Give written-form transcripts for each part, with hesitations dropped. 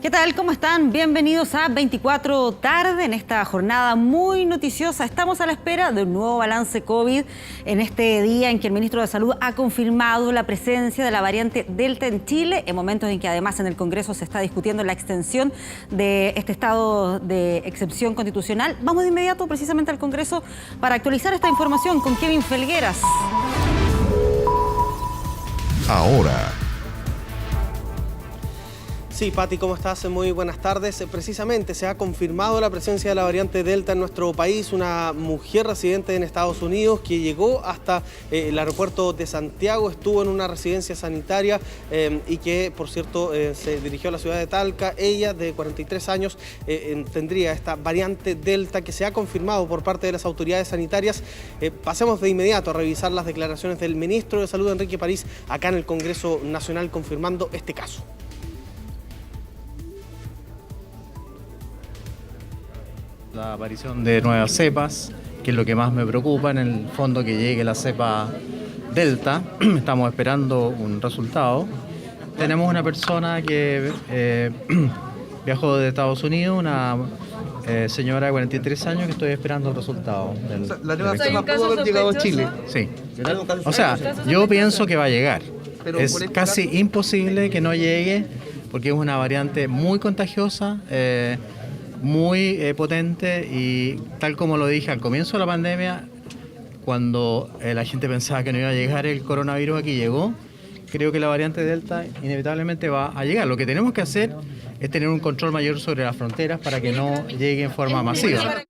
¿Qué tal? ¿Cómo están? Bienvenidos a 24 tarde en esta jornada muy noticiosa. Estamos a la espera de un nuevo balance COVID en este día en que el ministro de Salud ha confirmado la presencia de la variante Delta en Chile, en momentos en que además en el Congreso se está discutiendo la extensión de este estado de excepción constitucional. Vamos de inmediato precisamente al Congreso para actualizar esta información con Kevin Felgueras. Ahora. Sí, Pati, ¿cómo estás? Muy buenas tardes. Precisamente se ha confirmado la presencia de la variante Delta en nuestro país, una mujer residente en Estados Unidos que llegó hasta el aeropuerto de Santiago, estuvo en una residencia sanitaria y que, por cierto, se dirigió a la ciudad de Talca. Ella, de 43 años, tendría esta variante Delta que se ha confirmado por parte de las autoridades sanitarias. Pasemos de inmediato a revisar las declaraciones del ministro de Salud, Enrique París, acá en el Congreso Nacional, confirmando este caso. La aparición de nuevas cepas, que es lo que más me preocupa, en el fondo que llegue la cepa Delta. Estamos esperando un resultado. Tenemos una persona que viajó de Estados Unidos, una señora de 43 años, que estoy esperando el resultado. ¿La nueva cepa pudo haber llegado a Chile? Sí. O sea, yo pienso que va a llegar. Es casi imposible que no llegue, porque es una variante muy contagiosa, muy potente, y tal como lo dije al comienzo de la pandemia, cuando la gente pensaba que no iba a llegar el coronavirus, aquí llegó. Creo que la variante Delta inevitablemente va a llegar. Lo que tenemos que hacer es tener un control mayor sobre las fronteras para que no llegue en forma masiva.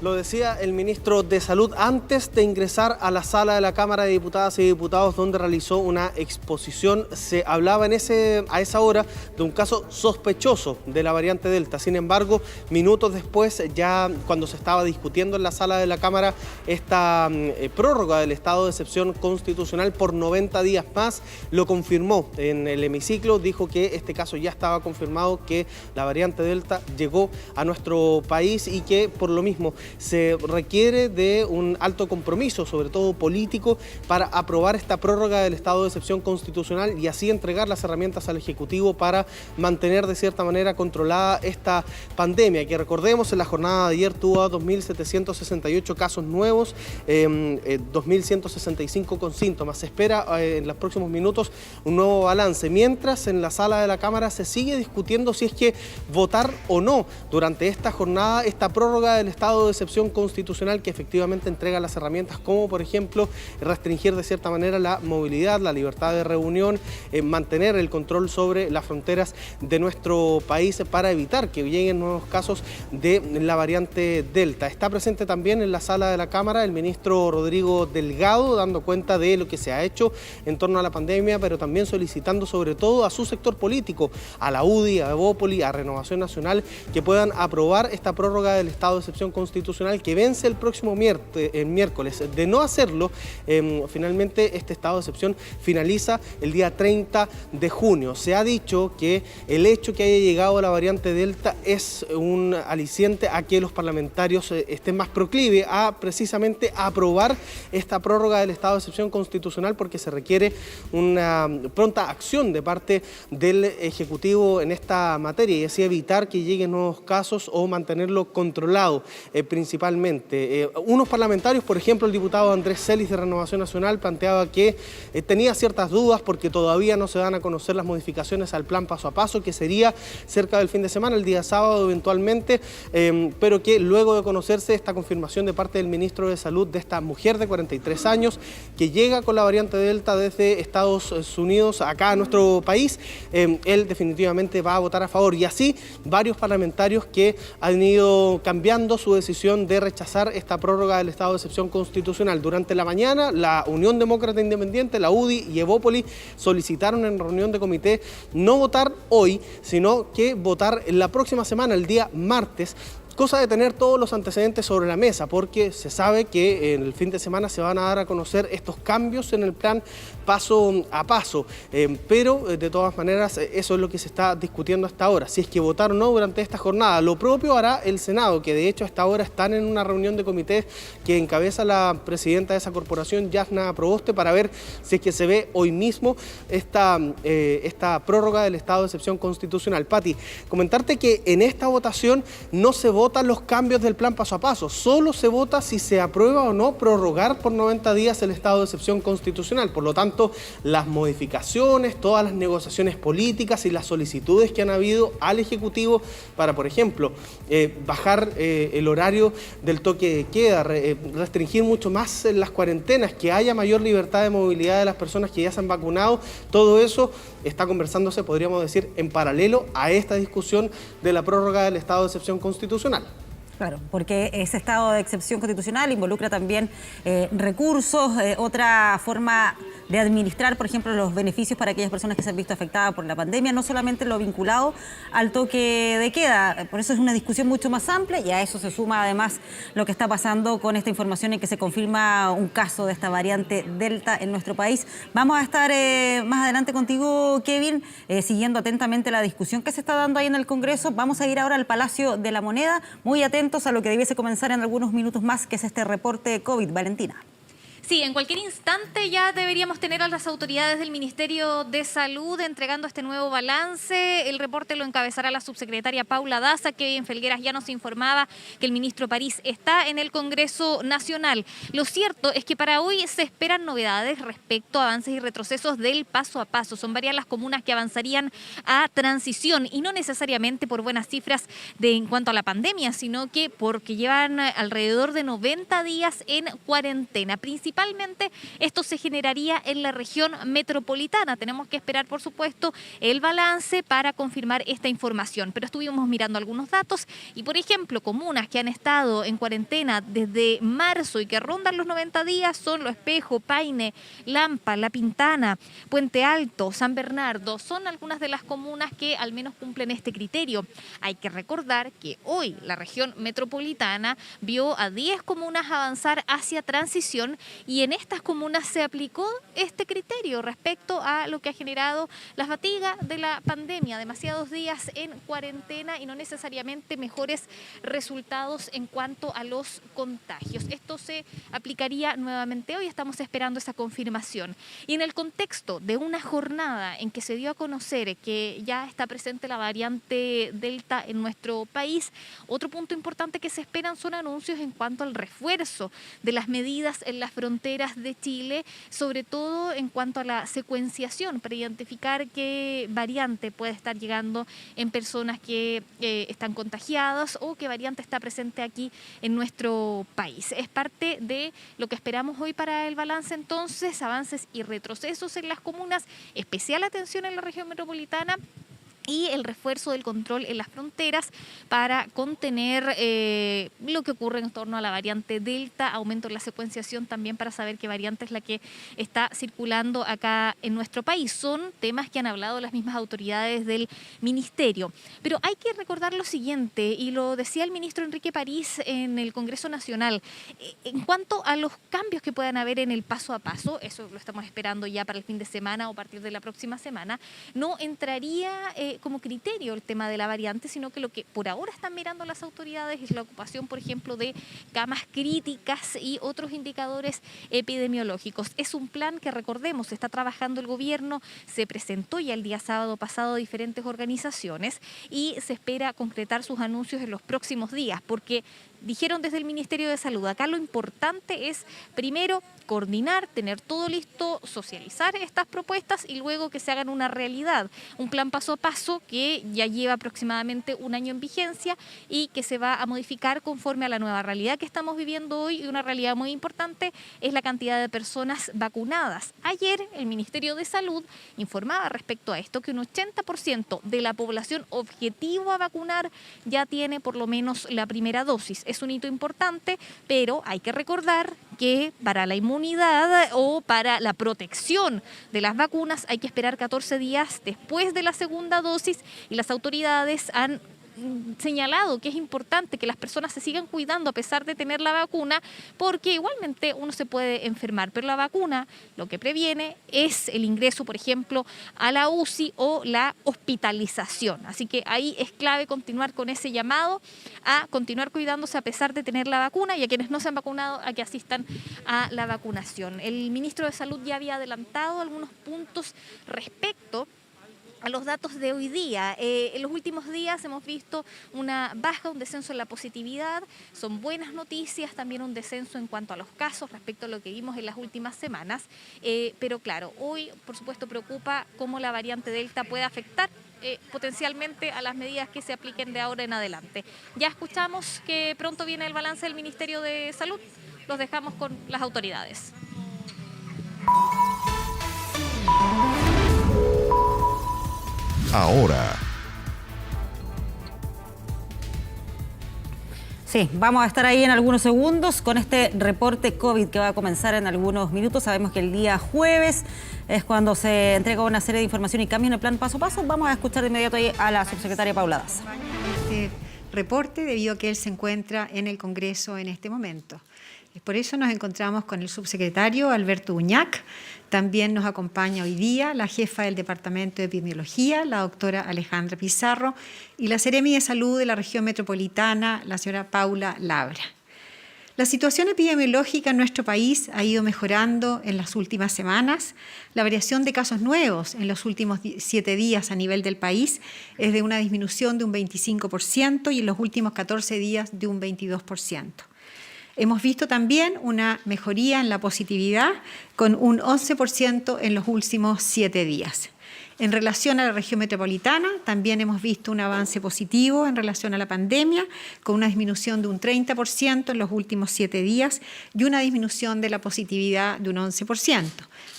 Lo decía el ministro de Salud antes de ingresar a la sala de la Cámara de Diputadas y Diputados, donde realizó una exposición. Se hablaba a esa hora de un caso sospechoso de la variante Delta. Sin embargo, minutos después, ya cuando se estaba discutiendo en la sala de la Cámara esta prórroga del estado de excepción constitucional por 90 días más, lo confirmó en el hemiciclo. Dijo que este caso ya estaba confirmado, que la variante Delta llegó a nuestro país y que por lo mismo se requiere de un alto compromiso, sobre todo político, para aprobar esta prórroga del estado de excepción constitucional y así entregar las herramientas al Ejecutivo para mantener de cierta manera controlada esta pandemia, que recordemos en la jornada de ayer tuvo 2.768 casos nuevos, 2.165 con síntomas. Se espera en los próximos minutos un nuevo balance, mientras en la sala de la Cámara se sigue discutiendo si es que votar o no durante esta jornada esta prórroga del estado de excepción constitucional, que efectivamente entrega las herramientas como, por ejemplo, restringir de cierta manera la movilidad, la libertad de reunión, mantener el control sobre las fronteras de nuestro país para evitar que lleguen nuevos casos de la variante Delta. Está presente también en la sala de la Cámara el ministro Rodrigo Delgado, dando cuenta de lo que se ha hecho en torno a la pandemia, pero también solicitando sobre todo a su sector político, a la UDI, a Evópoli, a Renovación Nacional, que puedan aprobar esta prórroga del estado de excepción constitucional que vence el próximo miércoles. De no hacerlo, finalmente este estado de excepción finaliza el día 30 de junio. Se ha dicho que el hecho que haya llegado la variante Delta es un aliciente a que los parlamentarios estén más proclives a precisamente aprobar esta prórroga del estado de excepción constitucional, porque se requiere una pronta acción de parte del Ejecutivo en esta materia y así evitar que lleguen nuevos casos o mantenerlo controlado. Principalmente. Unos parlamentarios, por ejemplo, el diputado Andrés Celis de Renovación Nacional planteaba que tenía ciertas dudas porque todavía no se dan a conocer las modificaciones al plan paso a paso, que sería cerca del fin de semana, el día sábado eventualmente, pero que luego de conocerse esta confirmación de parte del ministro de Salud de esta mujer de 43 años que llega con la variante Delta desde Estados Unidos acá a nuestro país, él definitivamente va a votar a favor, y así varios parlamentarios que han ido cambiando su decisión de rechazar esta prórroga del estado de excepción constitucional. Durante la mañana, la Unión Demócrata Independiente, la UDI y Evópoli solicitaron en reunión de comité no votar hoy, sino que votar la próxima semana, el día martes, cosa de tener todos los antecedentes sobre la mesa, porque se sabe que en el fin de semana se van a dar a conocer estos cambios en el plan paso a paso, pero de todas maneras eso es lo que se está discutiendo hasta ahora, si es que votar o no durante esta jornada. Lo propio hará el Senado, que de hecho hasta ahora están en una reunión de comités que encabeza la presidenta de esa corporación, Yasna Proboste, para ver si es que se ve hoy mismo esta prórroga del estado de excepción constitucional. Pati, comentarte que en esta votación no se votan los cambios del plan paso a paso, solo se vota si se aprueba o no prorrogar por 90 días el estado de excepción constitucional. Por lo tanto, las modificaciones, todas las negociaciones políticas y las solicitudes que han habido al Ejecutivo para, por ejemplo, bajar el horario del toque de queda, restringir mucho más las cuarentenas, que haya mayor libertad de movilidad de las personas que ya se han vacunado, todo eso está conversándose, podríamos decir, en paralelo a esta discusión de la prórroga del estado de excepción constitucional. Claro, porque ese estado de excepción constitucional involucra también recursos, otra forma de administrar, por ejemplo, los beneficios para aquellas personas que se han visto afectadas por la pandemia, no solamente lo vinculado al toque de queda. Por eso es una discusión mucho más amplia y a eso se suma además lo que está pasando con esta información en que se confirma un caso de esta variante Delta en nuestro país. Vamos a estar más adelante contigo, Kevin, siguiendo atentamente la discusión que se está dando ahí en el Congreso. Vamos a ir ahora al Palacio de la Moneda, muy atentos a lo que debiese comenzar en algunos minutos más, que es este reporte COVID. Valentina. Sí, en cualquier instante ya deberíamos tener a las autoridades del Ministerio de Salud entregando este nuevo balance. El reporte lo encabezará la subsecretaria Paula Daza, que en Felgueras ya nos informaba que el ministro París está en el Congreso Nacional. Lo cierto es que para hoy se esperan novedades respecto a avances y retrocesos del paso a paso. Son varias las comunas que avanzarían a transición y no necesariamente por buenas cifras en cuanto a la pandemia, sino que porque llevan alrededor de 90 días en cuarentena. Principalmente esto se generaría en la región metropolitana. Tenemos que esperar, por supuesto, el balance para confirmar esta información. Pero estuvimos mirando algunos datos y, por ejemplo, comunas que han estado en cuarentena desde marzo y que rondan los 90 días son Lo Espejo, Paine, Lampa, La Pintana, Puente Alto, San Bernardo. Son algunas de las comunas que al menos cumplen este criterio. Hay que recordar que hoy la región metropolitana vio a 10 comunas avanzar hacia transición y en estas comunas se aplicó este criterio respecto a lo que ha generado la fatiga de la pandemia, demasiados días en cuarentena y no necesariamente mejores resultados en cuanto a los contagios. Esto se aplicaría nuevamente hoy, estamos esperando esa confirmación. Y en el contexto de una jornada en que se dio a conocer que ya está presente la variante Delta en nuestro país, otro punto importante que se esperan son anuncios en cuanto al refuerzo de las medidas en las fronteras de Chile, sobre todo en cuanto a la secuenciación para identificar qué variante puede estar llegando en personas que están contagiadas o qué variante está presente aquí en nuestro país. Es parte de lo que esperamos hoy para el balance, entonces, avances y retrocesos en las comunas, especial atención en la región metropolitana y el refuerzo del control en las fronteras para contener lo que ocurre en torno a la variante Delta, aumento en la secuenciación también para saber qué variante es la que está circulando acá en nuestro país. Son temas que han hablado las mismas autoridades del Ministerio. Pero hay que recordar lo siguiente, y lo decía el ministro Enrique París en el Congreso Nacional, en cuanto a los cambios que puedan haber en el paso a paso, eso lo estamos esperando ya para el fin de semana o a partir de la próxima semana, no entraría como criterio el tema de la variante, sino que lo que por ahora están mirando las autoridades es la ocupación, por ejemplo, de camas críticas y otros indicadores epidemiológicos. Es un plan que, recordemos, está trabajando el gobierno, se presentó ya el día sábado pasado a diferentes organizaciones y se espera concretar sus anuncios en los próximos días, porque dijeron desde el Ministerio de Salud, acá lo importante es, primero, coordinar, tener todo listo, socializar estas propuestas y luego que se hagan una realidad. Un plan paso a paso que ya lleva aproximadamente un año en vigencia y que se va a modificar conforme a la nueva realidad que estamos viviendo hoy, y una realidad muy importante es la cantidad de personas vacunadas. Ayer el Ministerio de Salud informaba respecto a esto que un 80% de la población objetivo a vacunar ya tiene por lo menos la primera dosis. Es un hito importante, pero hay que recordar que para la inmunidad o para la protección de las vacunas hay que esperar 14 días después de la segunda dosis y las autoridades han señalado que es importante que las personas se sigan cuidando a pesar de tener la vacuna, porque igualmente uno se puede enfermar, pero la vacuna lo que previene es el ingreso, por ejemplo, a la UCI o la hospitalización. Así que ahí es clave continuar con ese llamado a continuar cuidándose a pesar de tener la vacuna, y a quienes no se han vacunado a que asistan a la vacunación. El ministro de Salud ya había adelantado algunos puntos respecto a los datos de hoy día. En los últimos días hemos visto una baja, un descenso en la positividad. Son buenas noticias, también un descenso en cuanto a los casos respecto a lo que vimos en las últimas semanas. Pero claro, hoy por supuesto preocupa cómo la variante Delta puede afectar potencialmente a las medidas que se apliquen de ahora en adelante. Ya escuchamos que pronto viene el balance del Ministerio de Salud. Los dejamos con las autoridades. Ahora. Sí, vamos a estar ahí en algunos segundos con este reporte COVID que va a comenzar en algunos minutos. Sabemos que el día jueves es cuando se entrega una serie de información y cambios en el plan paso a paso. Vamos a escuchar de inmediato ahí a la subsecretaria Paula Daza. Este reporte debido a que él se encuentra en el Congreso en este momento. Por eso nos encontramos con el subsecretario Alberto Uñac. También nos acompaña hoy día la jefa del Departamento de Epidemiología, la doctora Alejandra Pizarro, y la Seremi de Salud de la región metropolitana, la señora Paula Labra. La situación epidemiológica en nuestro país ha ido mejorando en las últimas semanas. La variación de casos nuevos en los últimos 7 días a nivel del país es de una disminución de un 25% y en los últimos 14 días de un 22%. Hemos visto también una mejoría en la positividad con un 11% en los últimos 7 días. En relación a la región metropolitana, también hemos visto un avance positivo en relación a la pandemia, con una disminución de un 30% en los últimos 7 días y una disminución de la positividad de un 11%.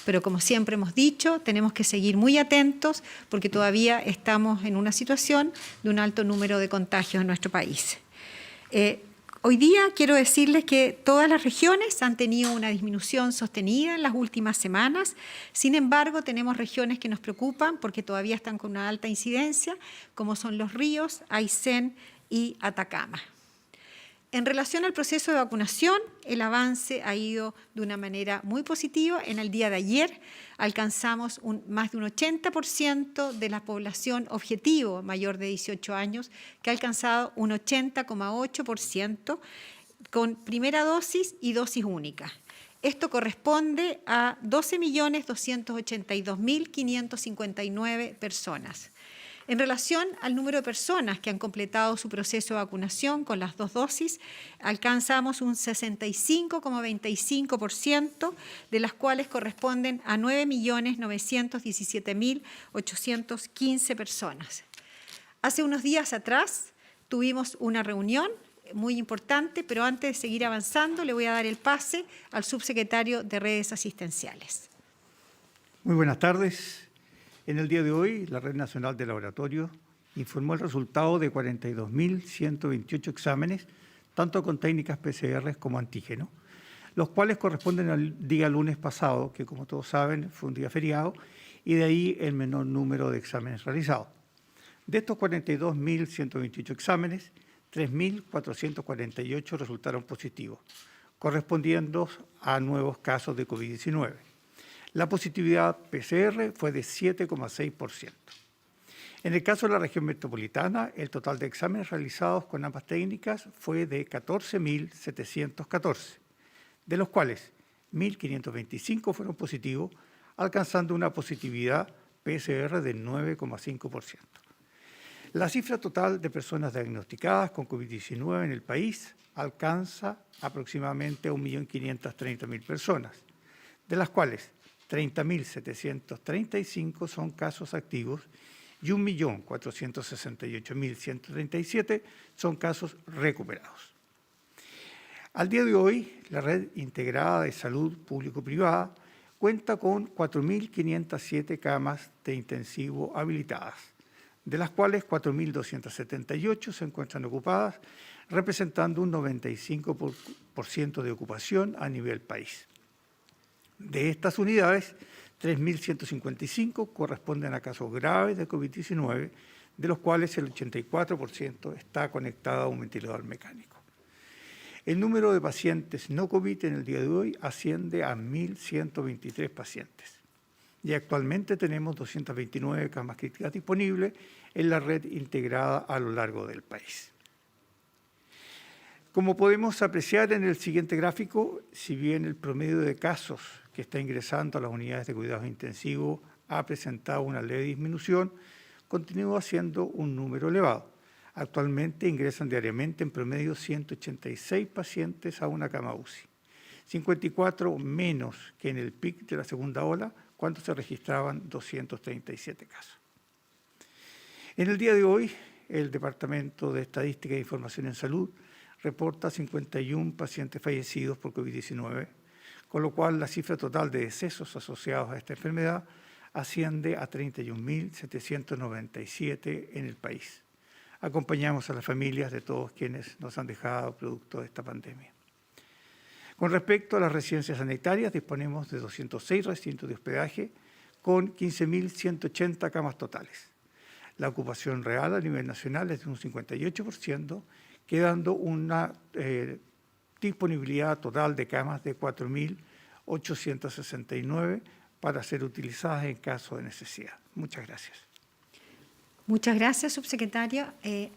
Pero como siempre hemos dicho, tenemos que seguir muy atentos porque todavía estamos en una situación de un alto número de contagios en nuestro país. Hoy día quiero decirles que todas las regiones han tenido una disminución sostenida en las últimas semanas. Sin embargo, tenemos regiones que nos preocupan porque todavía están con una alta incidencia, como son Los Ríos, Aysén y Atacama. En relación al proceso de vacunación, el avance ha ido de una manera muy positiva. En el día de ayer alcanzamos más de un 80% de la población objetivo mayor de 18 años, que ha alcanzado un 80,8% con primera dosis y dosis única. Esto corresponde a 12.282.559 personas. En relación al número de personas que han completado su proceso de vacunación con las 2 dosis, alcanzamos un 65,25%, de las cuales corresponden a 9.917.815 personas. Hace unos días atrás tuvimos una reunión muy importante, pero antes de seguir avanzando le voy a dar el pase al subsecretario de Redes Asistenciales. Muy buenas tardes. En el día de hoy, la Red Nacional de Laboratorios informó el resultado de 42.128 exámenes, tanto con técnicas PCR como antígeno, los cuales corresponden al día lunes pasado, que como todos saben fue un día feriado, y de ahí el menor número de exámenes realizados. De estos 42.128 exámenes, 3.448 resultaron positivos, correspondiendo a nuevos casos de COVID-19. La positividad PCR fue de 7,6%. En el caso de la región metropolitana, el total de exámenes realizados con ambas técnicas fue de 14.714, de los cuales 1.525 fueron positivos, alcanzando una positividad PCR del 9,5%. La cifra total de personas diagnosticadas con COVID-19 en el país alcanza aproximadamente a 1.530.000 personas, de las cuales 30.735 son casos activos y 1.468.137 son casos recuperados. Al día de hoy, la Red Integrada de Salud Público-Privada cuenta con 4.507 camas de intensivo habilitadas, de las cuales 4.278 se encuentran ocupadas, representando un 95% de ocupación a nivel país. De estas unidades, 3.155 corresponden a casos graves de COVID-19, de los cuales el 84% está conectado a un ventilador mecánico. El número de pacientes no COVID en el día de hoy asciende a 1.123 pacientes. Y actualmente tenemos 229 camas críticas disponibles en la red integrada a lo largo del país. Como podemos apreciar en el siguiente gráfico, si bien el promedio de casos que está ingresando a las unidades de cuidados intensivos ha presentado una leve disminución, continúa siendo un número elevado. Actualmente ingresan diariamente en promedio 186 pacientes a una cama UCI, 54 menos que en el pic de la segunda ola, cuando se registraban 237 casos. En el día de hoy, el Departamento de Estadística e Información en Salud reporta 51 pacientes fallecidos por COVID-19, con lo cual la cifra total de decesos asociados a esta enfermedad asciende a 31.797 en el país. Acompañamos a las familias de todos quienes nos han dejado producto de esta pandemia. Con respecto a las residencias sanitarias, disponemos de 206 recintos de hospedaje con 15.180 camas totales. La ocupación real a nivel nacional es de un 58%, quedando una disponibilidad total de camas de 4.869 para ser utilizadas en caso de necesidad. Muchas gracias. Muchas gracias, subsecretario.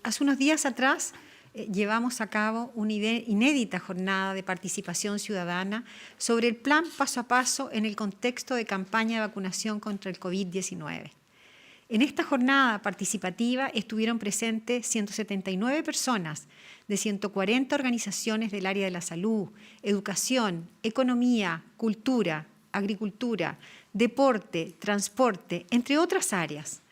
Hace unos días atrás llevamos a cabo una inédita jornada de participación ciudadana sobre el plan paso a paso en el contexto de campaña de vacunación contra el COVID-19. En esta jornada participativa estuvieron presentes 179 personas de 140 organizaciones del área de la salud, educación, economía, cultura, agricultura, deporte, transporte, entre otras áreas,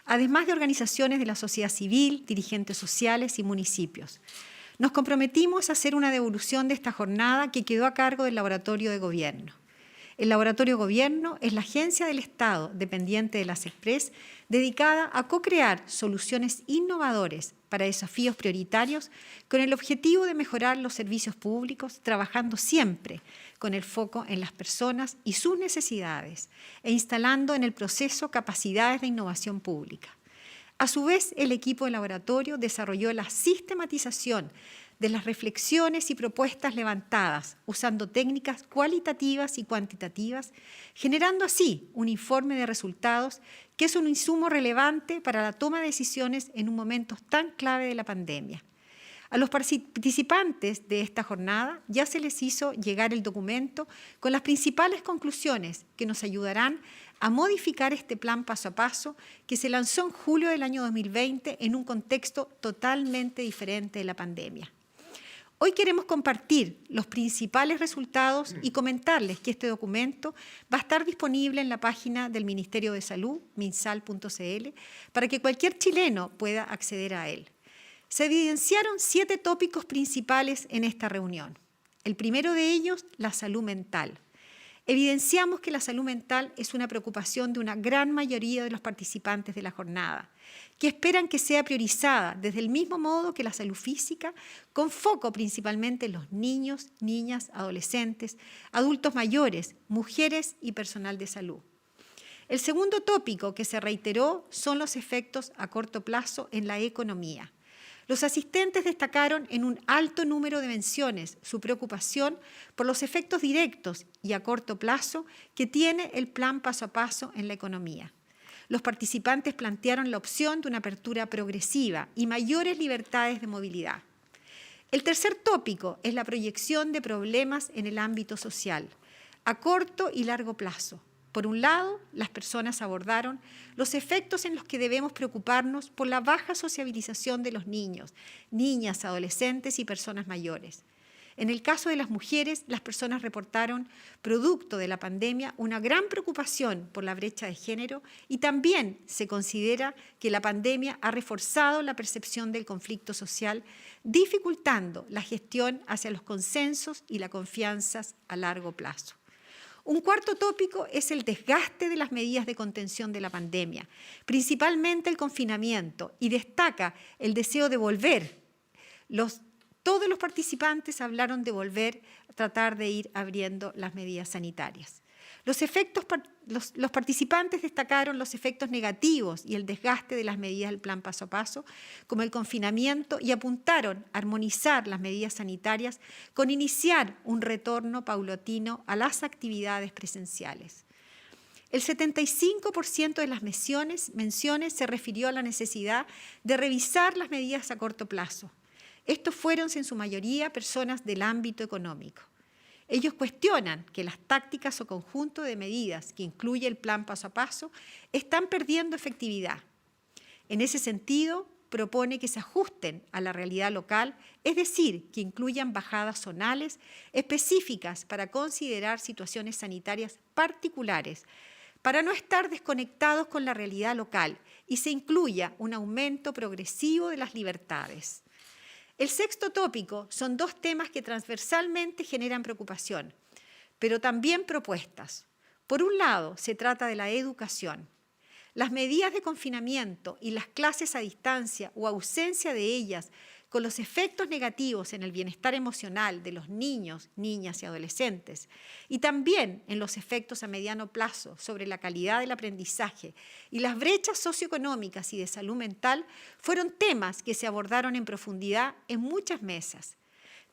además de organizaciones de la sociedad civil, dirigentes sociales y municipios. Nos comprometimos a hacer una devolución de esta jornada que quedó a cargo del Laboratorio de Gobierno. El Laboratorio de Gobierno es la agencia del Estado dependiente de la SECPRES dedicada a co-crear soluciones innovadoras para desafíos prioritarios con el objetivo de mejorar los servicios públicos, trabajando siempre con el foco en las personas y sus necesidades e instalando en el proceso capacidades de innovación pública. A su vez, el equipo de laboratorio desarrolló la sistematización de las reflexiones y propuestas levantadas, usando técnicas cualitativas y cuantitativas, generando así un informe de resultados que es un insumo relevante para la toma de decisiones en un momento tan clave de la pandemia. A los participantes de esta jornada ya se les hizo llegar el documento con las principales conclusiones que nos ayudarán a modificar este plan paso a paso que se lanzó en julio del año 2020 en un contexto totalmente diferente de la pandemia. Hoy queremos compartir los principales resultados y comentarles que este documento va a estar disponible en la página del Ministerio de Salud, minsal.cl, para que cualquier chileno pueda acceder a él. Se evidenciaron 7 tópicos principales en esta reunión. El primero de ellos, la salud mental. Evidenciamos que la salud mental es una preocupación de una gran mayoría de los participantes de la jornada, que esperan que sea priorizada desde el mismo modo que la salud física, con foco principalmente en los niños, niñas, adolescentes, adultos mayores, mujeres y personal de salud. El segundo tópico que se reiteró son los efectos a corto plazo en la economía. Los asistentes destacaron en un alto número de menciones su preocupación por los efectos directos y a corto plazo que tiene el plan paso a paso en la economía. Los participantes plantearon la opción de una apertura progresiva y mayores libertades de movilidad. El tercer tópico es la proyección de problemas en el ámbito social, a corto y largo plazo. Por un lado, las personas abordaron los efectos en los que debemos preocuparnos por la baja sociabilización de los niños, niñas, adolescentes y personas mayores. En el caso de las mujeres, las personas reportaron, producto de la pandemia, una gran preocupación por la brecha de género y también se considera que la pandemia ha reforzado la percepción del conflicto social, dificultando la gestión hacia los consensos y la confianza a largo plazo. Un cuarto tópico es el desgaste de las medidas de contención de la pandemia, principalmente el confinamiento, y destaca el deseo de volver. Todos los participantes hablaron de volver a tratar de ir abriendo las medidas sanitarias. Los participantes destacaron los efectos negativos y el desgaste de las medidas del plan paso a paso, como el confinamiento, y apuntaron a armonizar las medidas sanitarias con iniciar un retorno paulatino a las actividades presenciales. El 75% de las menciones se refirió a la necesidad de revisar las medidas a corto plazo. Estos fueron, en su mayoría, personas del ámbito económico. Ellos cuestionan que las tácticas o conjunto de medidas que incluye el plan paso a paso están perdiendo efectividad. En ese sentido, propone que se ajusten a la realidad local, es decir, que incluyan bajadas zonales específicas para considerar situaciones sanitarias particulares, para no estar desconectados con la realidad local y se incluya un aumento progresivo de las libertades. El sexto tópico son dos temas que transversalmente generan preocupación, pero también propuestas. Por un lado, se trata de la educación. Las medidas de confinamiento y las clases a distancia o ausencia de ellas con los efectos negativos en el bienestar emocional de los niños, niñas y adolescentes, y también en los efectos a mediano plazo sobre la calidad del aprendizaje y las brechas socioeconómicas y de salud mental, fueron temas que se abordaron en profundidad en muchas mesas.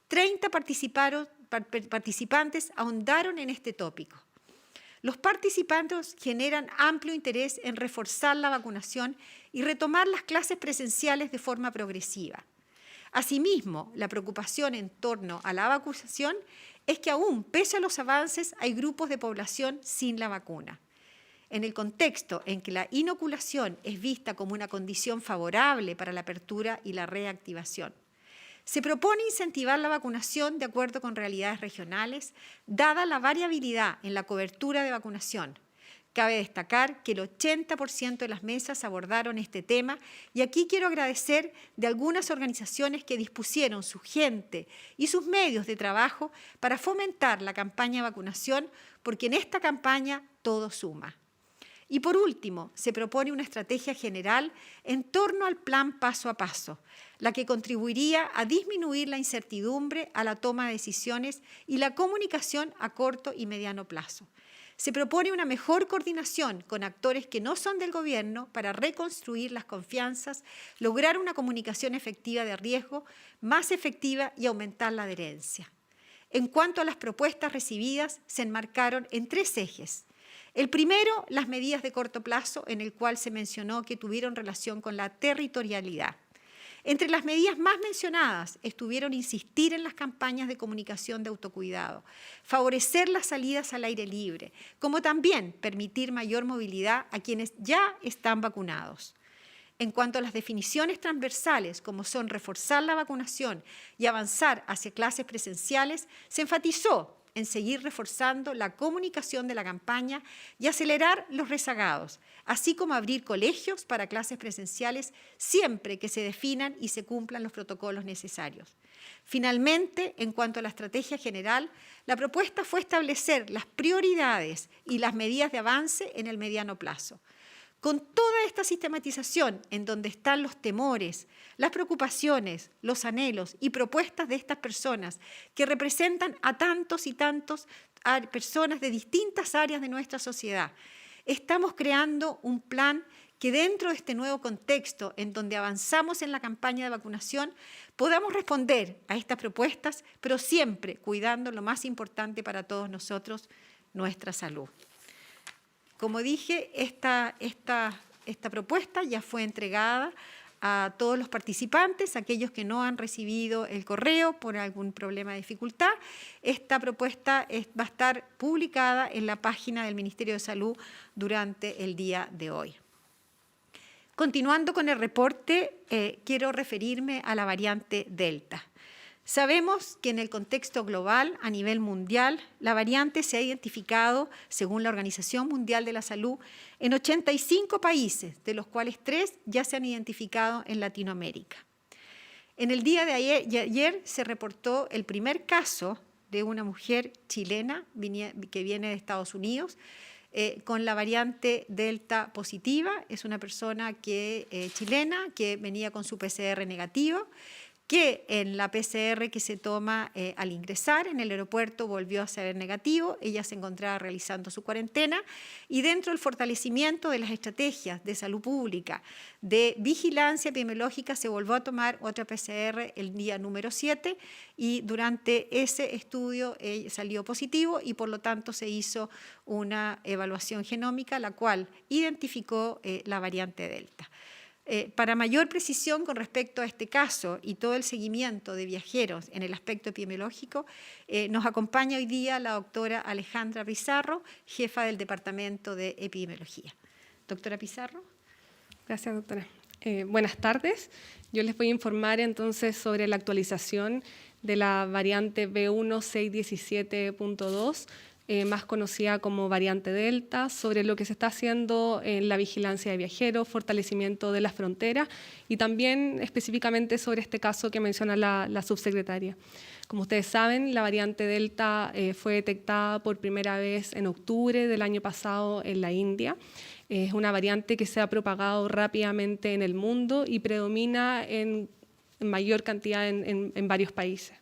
30 participantes ahondaron en este tópico. Los participantes generan amplio interés en reforzar la vacunación y retomar las clases presenciales de forma progresiva. Asimismo, la preocupación en torno a la vacunación es que aún, pese a los avances, hay grupos de población sin la vacuna. En el contexto en que la inoculación es vista como una condición favorable para la apertura y la reactivación, se propone incentivar la vacunación de acuerdo con realidades regionales, dada la variabilidad en la cobertura de vacunación. Cabe destacar que el 80% de las mesas abordaron este tema y aquí quiero agradecer de algunas organizaciones que dispusieron su gente y sus medios de trabajo para fomentar la campaña de vacunación, porque en esta campaña todo suma. Y por último, se propone una estrategia general en torno al plan paso a paso, la que contribuiría a disminuir la incertidumbre a la toma de decisiones y la comunicación a corto y mediano plazo. Se propone una mejor coordinación con actores que no son del gobierno para reconstruir las confianzas, lograr una comunicación efectiva de riesgo, más efectiva y aumentar la adherencia. En cuanto a las propuestas recibidas, se enmarcaron en 3 ejes. El primero, las medidas de corto plazo, en el cual se mencionó que tuvieron relación con la territorialidad. Entre las medidas más mencionadas estuvieron insistir en las campañas de comunicación de autocuidado, favorecer las salidas al aire libre, como también permitir mayor movilidad a quienes ya están vacunados. En cuanto a las definiciones transversales, como son reforzar la vacunación y avanzar hacia clases presenciales, se enfatizó en seguir reforzando la comunicación de la campaña y acelerar los rezagados, así como abrir colegios para clases presenciales siempre que se definan y se cumplan los protocolos necesarios. Finalmente, en cuanto a la estrategia general, la propuesta fue establecer las prioridades y las medidas de avance en el mediano plazo. Con toda esta sistematización en donde están los temores, las preocupaciones, los anhelos y propuestas de estas personas que representan a tantos y tantos personas de distintas áreas de nuestra sociedad, estamos creando un plan que dentro de este nuevo contexto en donde avanzamos en la campaña de vacunación podamos responder a estas propuestas, pero siempre cuidando lo más importante para todos nosotros, nuestra salud. Como dije, esta propuesta ya fue entregada a todos los participantes, aquellos que no han recibido el correo por algún problema de dificultad. Esta propuesta va a estar publicada en la página del Ministerio de Salud durante el día de hoy. Continuando con el reporte, quiero referirme a la variante Delta. Sabemos que en el contexto global, a nivel mundial, la variante se ha identificado, según la Organización Mundial de la Salud, en 85 países, de los cuales 3 ya se han identificado en Latinoamérica. En el día de ayer se reportó el primer caso de una mujer chilena que viene de Estados Unidos, con la variante Delta positiva. Es una persona chilena que venía con su PCR negativo, que en la PCR que se toma al ingresar en el aeropuerto volvió a ser negativo. Ella se encontraba realizando su cuarentena y dentro del fortalecimiento de las estrategias de salud pública, de vigilancia epidemiológica, se volvió a tomar otra PCR el día número 7 y durante ese estudio salió positivo y por lo tanto se hizo una evaluación genómica la cual identificó la variante Delta. Para mayor precisión con respecto a este caso y todo el seguimiento de viajeros en el aspecto epidemiológico, nos acompaña hoy día la doctora Alejandra Pizarro, jefa del Departamento de Epidemiología. Doctora Pizarro. Gracias, doctora. Buenas tardes. Yo les voy a informar entonces sobre la actualización de la variante B1617.2, más conocida como variante Delta, sobre lo que se está haciendo en la vigilancia de viajeros, fortalecimiento de las fronteras y también específicamente sobre este caso que menciona la subsecretaria. Como ustedes saben, la variante Delta fue detectada por primera vez en octubre del año pasado en la India. Es una variante que se ha propagado rápidamente en el mundo y predomina en mayor cantidad en varios países.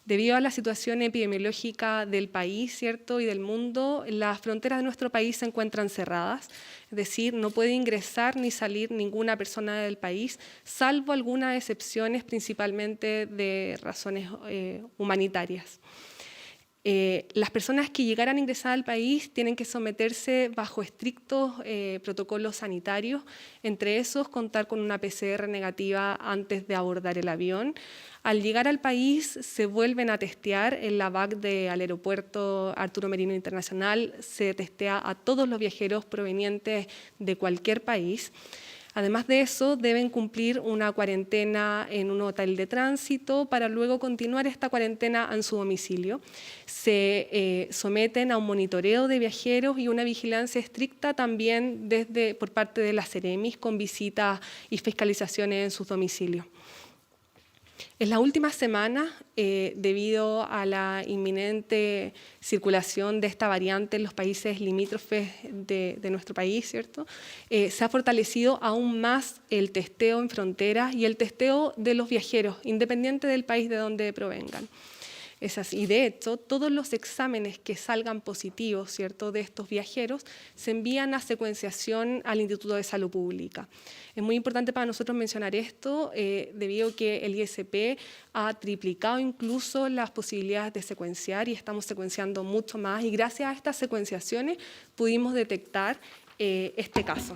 Debido a la situación epidemiológica del país, ¿cierto?, y del mundo, las fronteras de nuestro país se encuentran cerradas, es decir, no puede ingresar ni salir ninguna persona del país, salvo algunas excepciones, principalmente de razones humanitarias. Las personas que llegaran a ingresar al país tienen que someterse bajo estrictos protocolos sanitarios, entre esos contar con una PCR negativa antes de abordar el avión. Al llegar al país se vuelven a testear en la BAC del aeropuerto Arturo Merino Internacional, se testea a todos los viajeros provenientes de cualquier país. Además de eso, deben cumplir una cuarentena en un hotel de tránsito para luego continuar esta cuarentena en su domicilio. Se someten a un monitoreo de viajeros y una vigilancia estricta también por parte de las Ceremis con visitas y fiscalizaciones en sus domicilios. En las últimas semanas, debido a la inminente circulación de esta variante en los países limítrofes de nuestro país, ¿cierto?, se ha fortalecido aún más el testeo en fronteras y el testeo de los viajeros, independiente del país de donde provengan. Es así. De hecho, todos los exámenes que salgan positivos, ¿cierto?, de estos viajeros se envían a secuenciación al Instituto de Salud Pública. Es muy importante para nosotros mencionar esto, debido a que el ISP ha triplicado incluso las posibilidades de secuenciar y estamos secuenciando mucho más y gracias a estas secuenciaciones pudimos detectar este caso.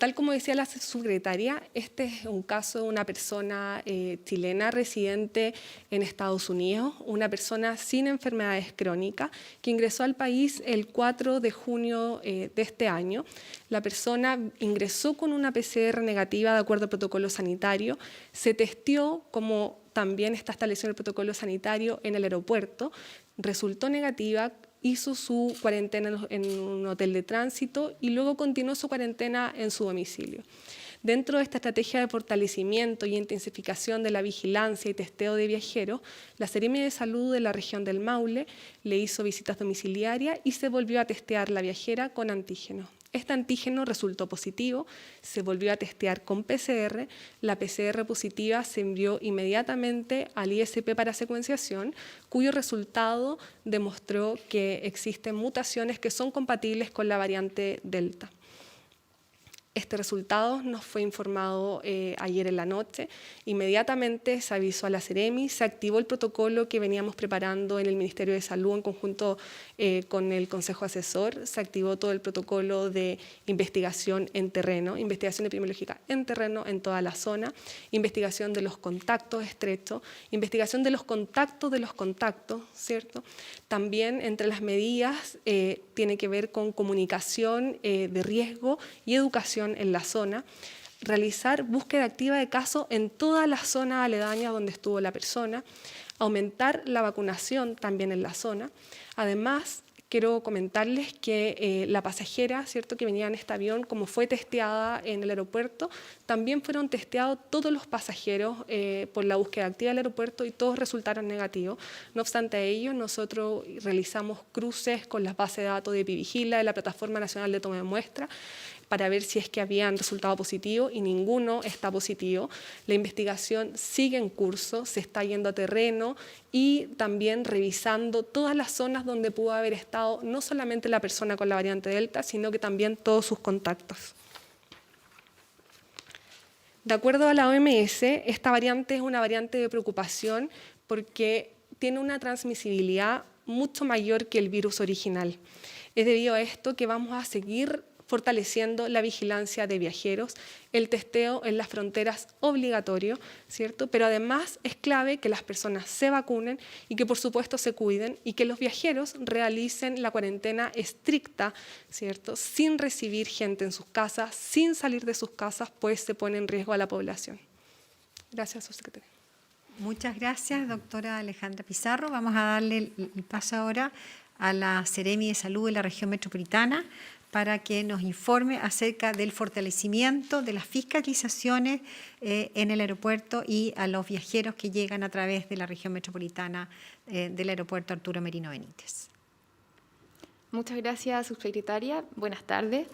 Tal como decía la subsecretaria, este es un caso de una persona chilena residente en Estados Unidos, una persona sin enfermedades crónicas que ingresó al país el 4 de junio de este año. La persona ingresó con una PCR negativa de acuerdo al protocolo sanitario, se testeó como también está establecido en el protocolo sanitario en el aeropuerto, resultó negativa, hizo su cuarentena en un hotel de tránsito y luego continuó su cuarentena en su domicilio. Dentro de esta estrategia de fortalecimiento y intensificación de la vigilancia y testeo de viajeros, la Seremi de Salud de la región del Maule le hizo visitas domiciliarias y se volvió a testear la viajera con antígenos. Este antígeno resultó positivo, se volvió a testear con PCR, la PCR positiva se envió inmediatamente al ISP para secuenciación, cuyo resultado demostró que existen mutaciones que son compatibles con la variante Delta. Este resultado nos fue informado ayer en la noche. Inmediatamente se avisó a la Seremi, se activó el protocolo que veníamos preparando en el Ministerio de Salud en conjunto con el Consejo Asesor. Se activó todo el protocolo de investigación en terreno, investigación epidemiológica en terreno en toda la zona, investigación de los contactos estrechos, investigación de los contactos, ¿cierto? También entre las medidas tiene que ver con comunicación de riesgo y educación en la zona, realizar búsqueda activa de casos en toda la zona aledaña donde estuvo la persona, aumentar la vacunación también en la zona. Además, quiero comentarles que la pasajera, ¿cierto?, que venía en este avión, como fue testeada en el aeropuerto, también fueron testeados todos los pasajeros por la búsqueda activa del aeropuerto y todos resultaron negativos. No obstante ello, nosotros realizamos cruces con las bases de datos de Epivigila, de la Plataforma Nacional de Toma de Muestras, para ver si es que habían resultado positivo y ninguno está positivo. La investigación sigue en curso, se está yendo a terreno y también revisando todas las zonas donde pudo haber estado no solamente la persona con la variante Delta, sino que también todos sus contactos. De acuerdo a la OMS, esta variante es una variante de preocupación porque tiene una transmisibilidad mucho mayor que el virus original. Es debido a esto que vamos a seguir fortaleciendo la vigilancia de viajeros, el testeo en las fronteras obligatorio, ¿cierto? Pero además es clave que las personas se vacunen y que por supuesto se cuiden y que los viajeros realicen la cuarentena estricta, ¿cierto? Sin recibir gente en sus casas, sin salir de sus casas, pues se pone en riesgo a la población. Gracias, subsecretaria. Muchas gracias, doctora Alejandra Pizarro. Vamos a darle el paso ahora a la Seremi de Salud de la región metropolitana para que nos informe acerca del fortalecimiento de las fiscalizaciones en el aeropuerto y a los viajeros que llegan a través de la región metropolitana del aeropuerto Arturo Merino Benítez. Muchas gracias, subsecretaria. Buenas tardes.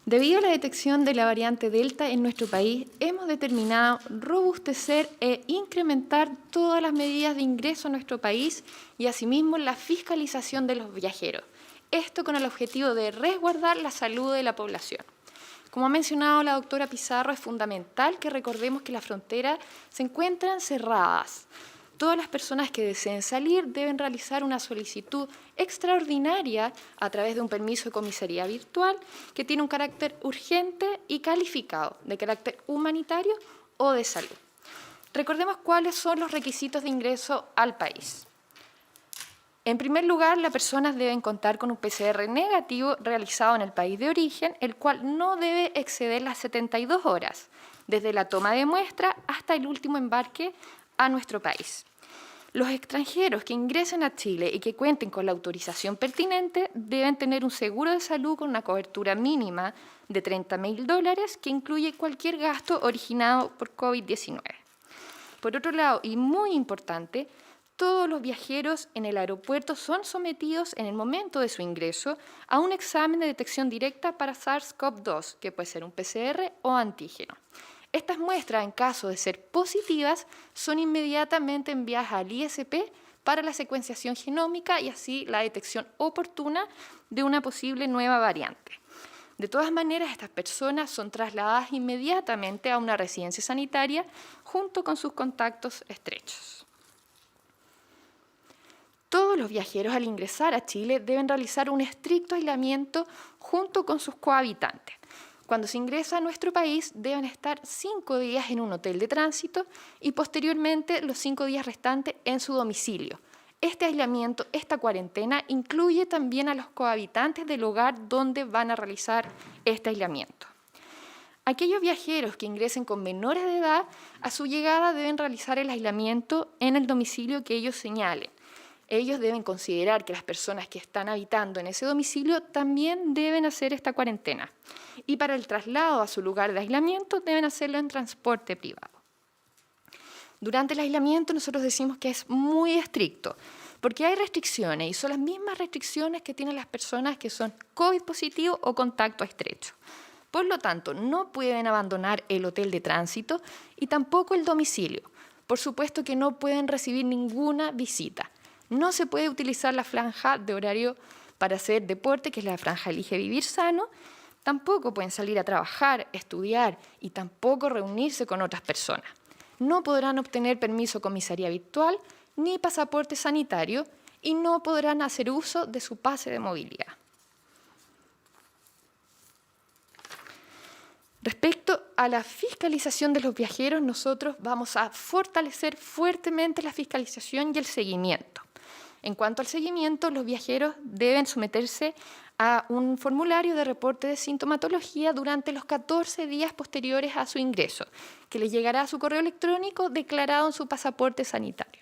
Debido a la detección de la variante Delta en nuestro país, hemos determinado robustecer e incrementar todas las medidas de ingreso a nuestro país y asimismo la fiscalización de los viajeros. Esto con el objetivo de resguardar la salud de la población. Como ha mencionado la doctora Pizarro, es fundamental que recordemos que las fronteras se encuentran cerradas. Todas las personas que deseen salir deben realizar una solicitud extraordinaria a través de un permiso de comisaría virtual que tiene un carácter urgente y calificado, de carácter humanitario o de salud. Recordemos cuáles son los requisitos de ingreso al país. En primer lugar, las personas deben contar con un PCR negativo realizado en el país de origen, el cual no debe exceder las 72 horas, desde la toma de muestra hasta el último embarque a nuestro país. Los extranjeros que ingresen a Chile y que cuenten con la autorización pertinente deben tener un seguro de salud con una cobertura mínima de $30.000 que incluye cualquier gasto originado por COVID-19. Por otro lado, y muy importante, todos los viajeros en el aeropuerto son sometidos en el momento de su ingreso a un examen de detección directa para SARS-CoV-2, que puede ser un PCR o antígeno. Estas muestras, en caso de ser positivas, son inmediatamente enviadas al ISP para la secuenciación genómica y así la detección oportuna de una posible nueva variante. De todas maneras, estas personas son trasladadas inmediatamente a una residencia sanitaria junto con sus contactos estrechos. Todos los viajeros al ingresar a Chile deben realizar un estricto aislamiento junto con sus cohabitantes. Cuando se ingresa a nuestro país deben estar 5 días en un hotel de tránsito y posteriormente los 5 días restantes en su domicilio. Este aislamiento, esta cuarentena, incluye también a los cohabitantes del hogar donde van a realizar este aislamiento. Aquellos viajeros que ingresen con menores de edad, a su llegada deben realizar el aislamiento en el domicilio que ellos señalen. Ellos deben considerar que las personas que están habitando en ese domicilio también deben hacer esta cuarentena. Y para el traslado a su lugar de aislamiento deben hacerlo en transporte privado. Durante el aislamiento nosotros decimos que es muy estricto, porque hay restricciones y son las mismas restricciones que tienen las personas que son COVID positivo o contacto estrecho. Por lo tanto, no pueden abandonar el hotel de tránsito y tampoco el domicilio. Por supuesto que no pueden recibir ninguna visita. No se puede utilizar la franja de horario para hacer deporte, que es la franja Elige Vivir Sano. Tampoco pueden salir a trabajar, estudiar y tampoco reunirse con otras personas. No podrán obtener permiso comisaría virtual ni pasaporte sanitario y no podrán hacer uso de su pase de movilidad. Respecto a la fiscalización de los viajeros, nosotros vamos a fortalecer fuertemente la fiscalización y el seguimiento. En cuanto al seguimiento, los viajeros deben someterse a un formulario de reporte de sintomatología durante los 14 días posteriores a su ingreso, que les llegará a su correo electrónico declarado en su pasaporte sanitario.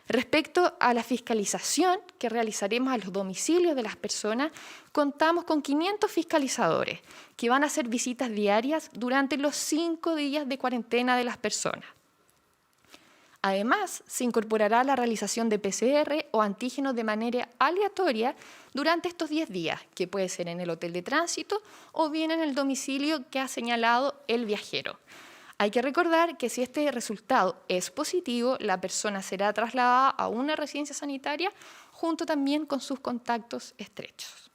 Respecto a la fiscalización que realizaremos a los domicilios de las personas, contamos con 500 fiscalizadores que van a hacer visitas diarias durante los 5 días de cuarentena de las personas. Además, se incorporará la realización de PCR o antígenos de manera aleatoria durante estos 10 días, que puede ser en el hotel de tránsito o bien en el domicilio que ha señalado el viajero. Hay que recordar que si este resultado es positivo, la persona será trasladada a una residencia sanitaria junto también con sus contactos estrechos.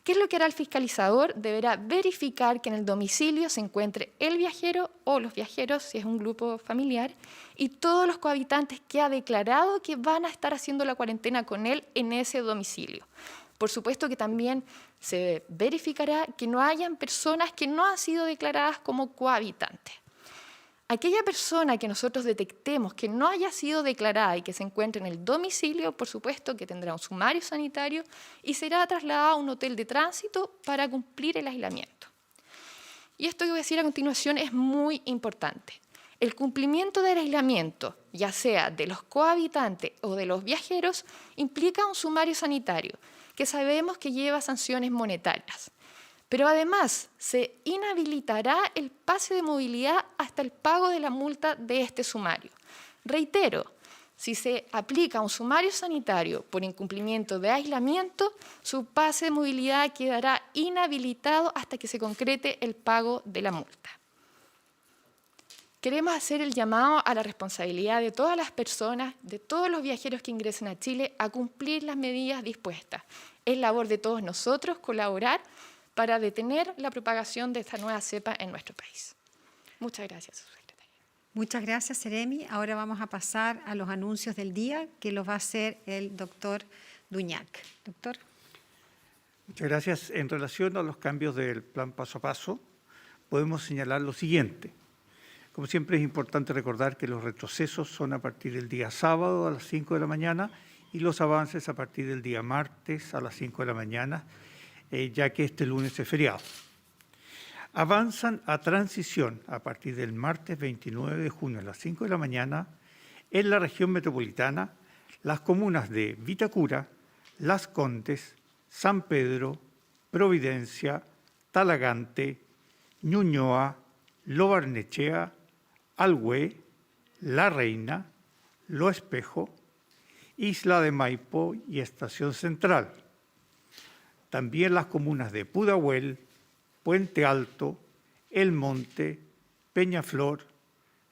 ¿Qué es lo que hará el fiscalizador? Deberá verificar que en el domicilio se encuentre el viajero o los viajeros, si es un grupo familiar, y todos los cohabitantes que ha declarado que van a estar haciendo la cuarentena con él en ese domicilio. Por supuesto que también se verificará que no hayan personas que no han sido declaradas como cohabitantes. Aquella persona que nosotros detectemos que no haya sido declarada y que se encuentre en el domicilio, por supuesto que tendrá un sumario sanitario y será trasladada a un hotel de tránsito para cumplir el aislamiento. Y esto que voy a decir a continuación es muy importante. El cumplimiento del aislamiento, ya sea de los cohabitantes o de los viajeros, implica un sumario sanitario, que sabemos que lleva sanciones monetarias. Pero además se inhabilitará el pase de movilidad hasta el pago de la multa de este sumario. Reitero, si se aplica un sumario sanitario por incumplimiento de aislamiento, su pase de movilidad quedará inhabilitado hasta que se concrete el pago de la multa. Queremos hacer el llamado a la responsabilidad de todas las personas, de todos los viajeros que ingresen a Chile, a cumplir las medidas dispuestas. Es labor de todos nosotros colaborar para detener la propagación de esta nueva cepa en nuestro país. Muchas gracias, subsecretaria. Muchas gracias, Seremi. Ahora vamos a pasar a los anuncios del día, que los va a hacer el doctor Duñac. Doctor. Muchas gracias. En relación a los cambios del plan paso a paso, podemos señalar lo siguiente. Como siempre, es importante recordar que los retrocesos son a partir del día sábado a las 5 de la mañana y los avances a partir del día martes a las 5 de la mañana, ya que este lunes es feriado. Avanzan a transición a partir del martes 29 de junio a las 5 de la mañana en la región metropolitana las comunas de Vitacura, Las Condes, San Pedro, Providencia, Talagante, Ñuñoa, Lo Barnechea, Alhué, La Reina, Lo Espejo, Isla de Maipo y Estación Central. También las comunas de Pudahuel, Puente Alto, El Monte, Peñaflor,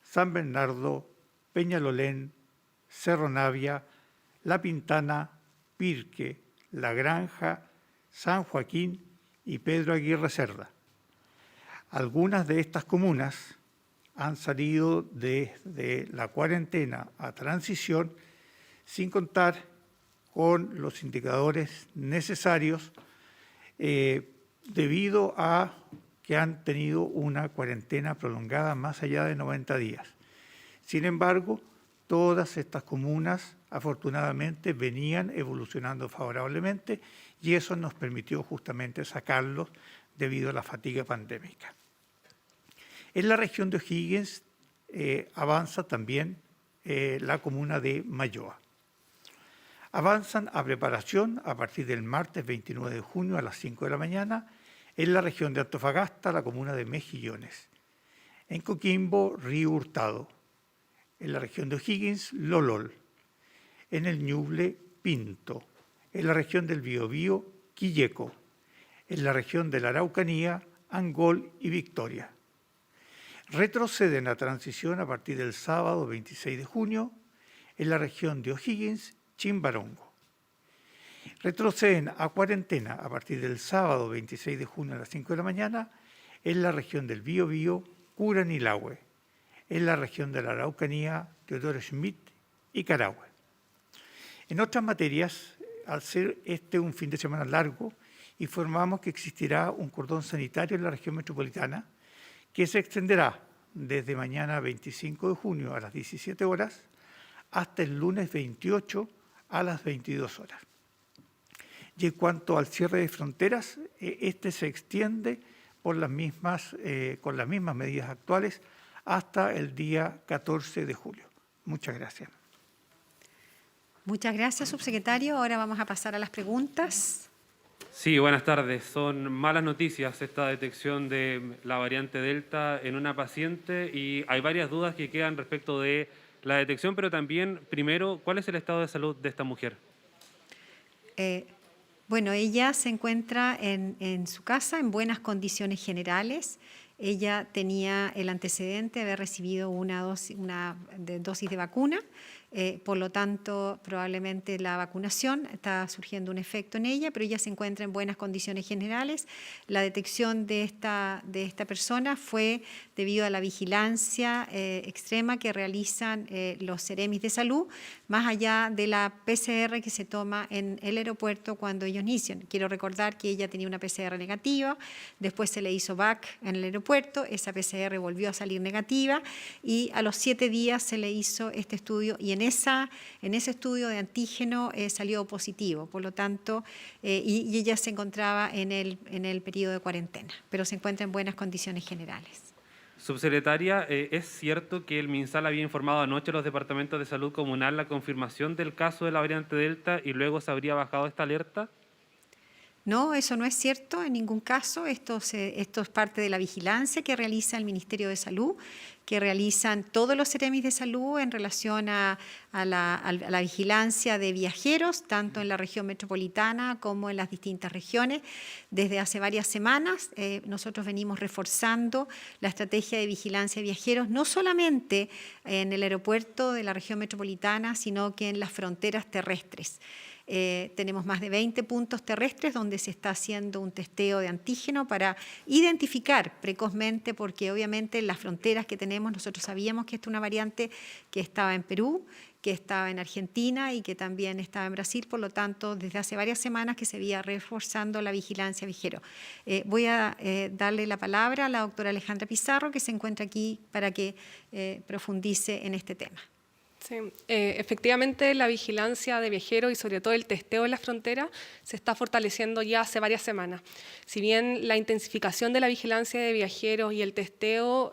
San Bernardo, Peñalolén, Cerro Navia, La Pintana, Pirque, La Granja, San Joaquín y Pedro Aguirre Cerda. Algunas de estas comunas han salido desde la cuarentena a transición sin contar con los indicadores necesarios debido a que han tenido una cuarentena prolongada más allá de 90 días. Sin embargo, todas estas comunas afortunadamente venían evolucionando favorablemente y eso nos permitió justamente sacarlos debido a la fatiga pandémica. En la región de O'Higgins avanza también la comuna de Mayoa. Avanzan a preparación a partir del martes 29 de junio a las 5 de la mañana en la región de Antofagasta, la comuna de Mejillones. En Coquimbo, Río Hurtado. En la región de O'Higgins, Lolol. En el Ñuble, Pinto. En la región del Biobío, Quilleco. En la región de la Araucanía, Angol y Victoria. Retroceden a transición a partir del sábado 26 de junio en la región de O'Higgins, Chimbarongo. Retroceden a cuarentena a partir del sábado 26 de junio a las 5 de la mañana en la región del Biobío, Curanilahue, en la región de la Araucanía, Teodoro Schmidt y Carahue. En otras materias, al ser este un fin de semana largo, informamos que existirá un cordón sanitario en la región metropolitana que se extenderá desde mañana 25 de junio a las 17 horas hasta el lunes 28 a las 22 horas. Y en cuanto al cierre de fronteras, este se extiende por con las mismas medidas actuales hasta el día 14 de julio. Muchas gracias. Muchas gracias, subsecretario. Ahora vamos a pasar a las preguntas. Sí, buenas tardes. Son malas noticias esta detección de la variante Delta en una paciente y hay varias dudas que quedan respecto de la detección, pero también, primero, ¿cuál es el estado de salud de esta mujer? Bueno, ella se encuentra en su casa en buenas condiciones generales. Ella tenía el antecedente de haber recibido una dosis de vacuna, por lo tanto, probablemente la vacunación está surgiendo un efecto en ella, pero ella se encuentra en buenas condiciones generales. La detección de esta persona fue debido a la vigilancia extrema que realizan los Seremis de Salud, más allá de la PCR que se toma en el aeropuerto cuando ellos inician. Quiero recordar que ella tenía una PCR negativa, después se le hizo VAC en el aeropuerto, esa PCR volvió a salir negativa y a los 7 días se le hizo este estudio y en ese estudio de antígeno salió positivo, por lo tanto, y ella se encontraba en el periodo de cuarentena, pero se encuentra en buenas condiciones generales. Subsecretaria, ¿es cierto que el MinSal había informado anoche a los departamentos de salud comunal la confirmación del caso de la variante Delta y luego se habría bajado esta alerta? No, eso no es cierto en ningún caso. Esto es parte de la vigilancia que realiza el Ministerio de Salud, que realizan todos los Seremis de Salud en relación a la vigilancia de viajeros, tanto en la región metropolitana como en las distintas regiones. Desde hace varias semanas nosotros venimos reforzando la estrategia de vigilancia de viajeros, no solamente en el aeropuerto de la región metropolitana, sino que en las fronteras terrestres. Tenemos más de 20 puntos terrestres donde se está haciendo un testeo de antígeno para identificar precozmente, porque obviamente en las fronteras que tenemos nosotros sabíamos que esta es una variante que estaba en Perú, que estaba en Argentina y que también estaba en Brasil, por lo tanto, desde hace varias semanas que se veía reforzando la vigilancia viajero. Voy a darle la palabra a la doctora Alejandra Pizarro, que se encuentra aquí para que profundice en este tema. Sí, efectivamente la vigilancia de viajeros y sobre todo el testeo en la frontera se está fortaleciendo ya hace varias semanas. Si bien la intensificación de la vigilancia de viajeros y el testeo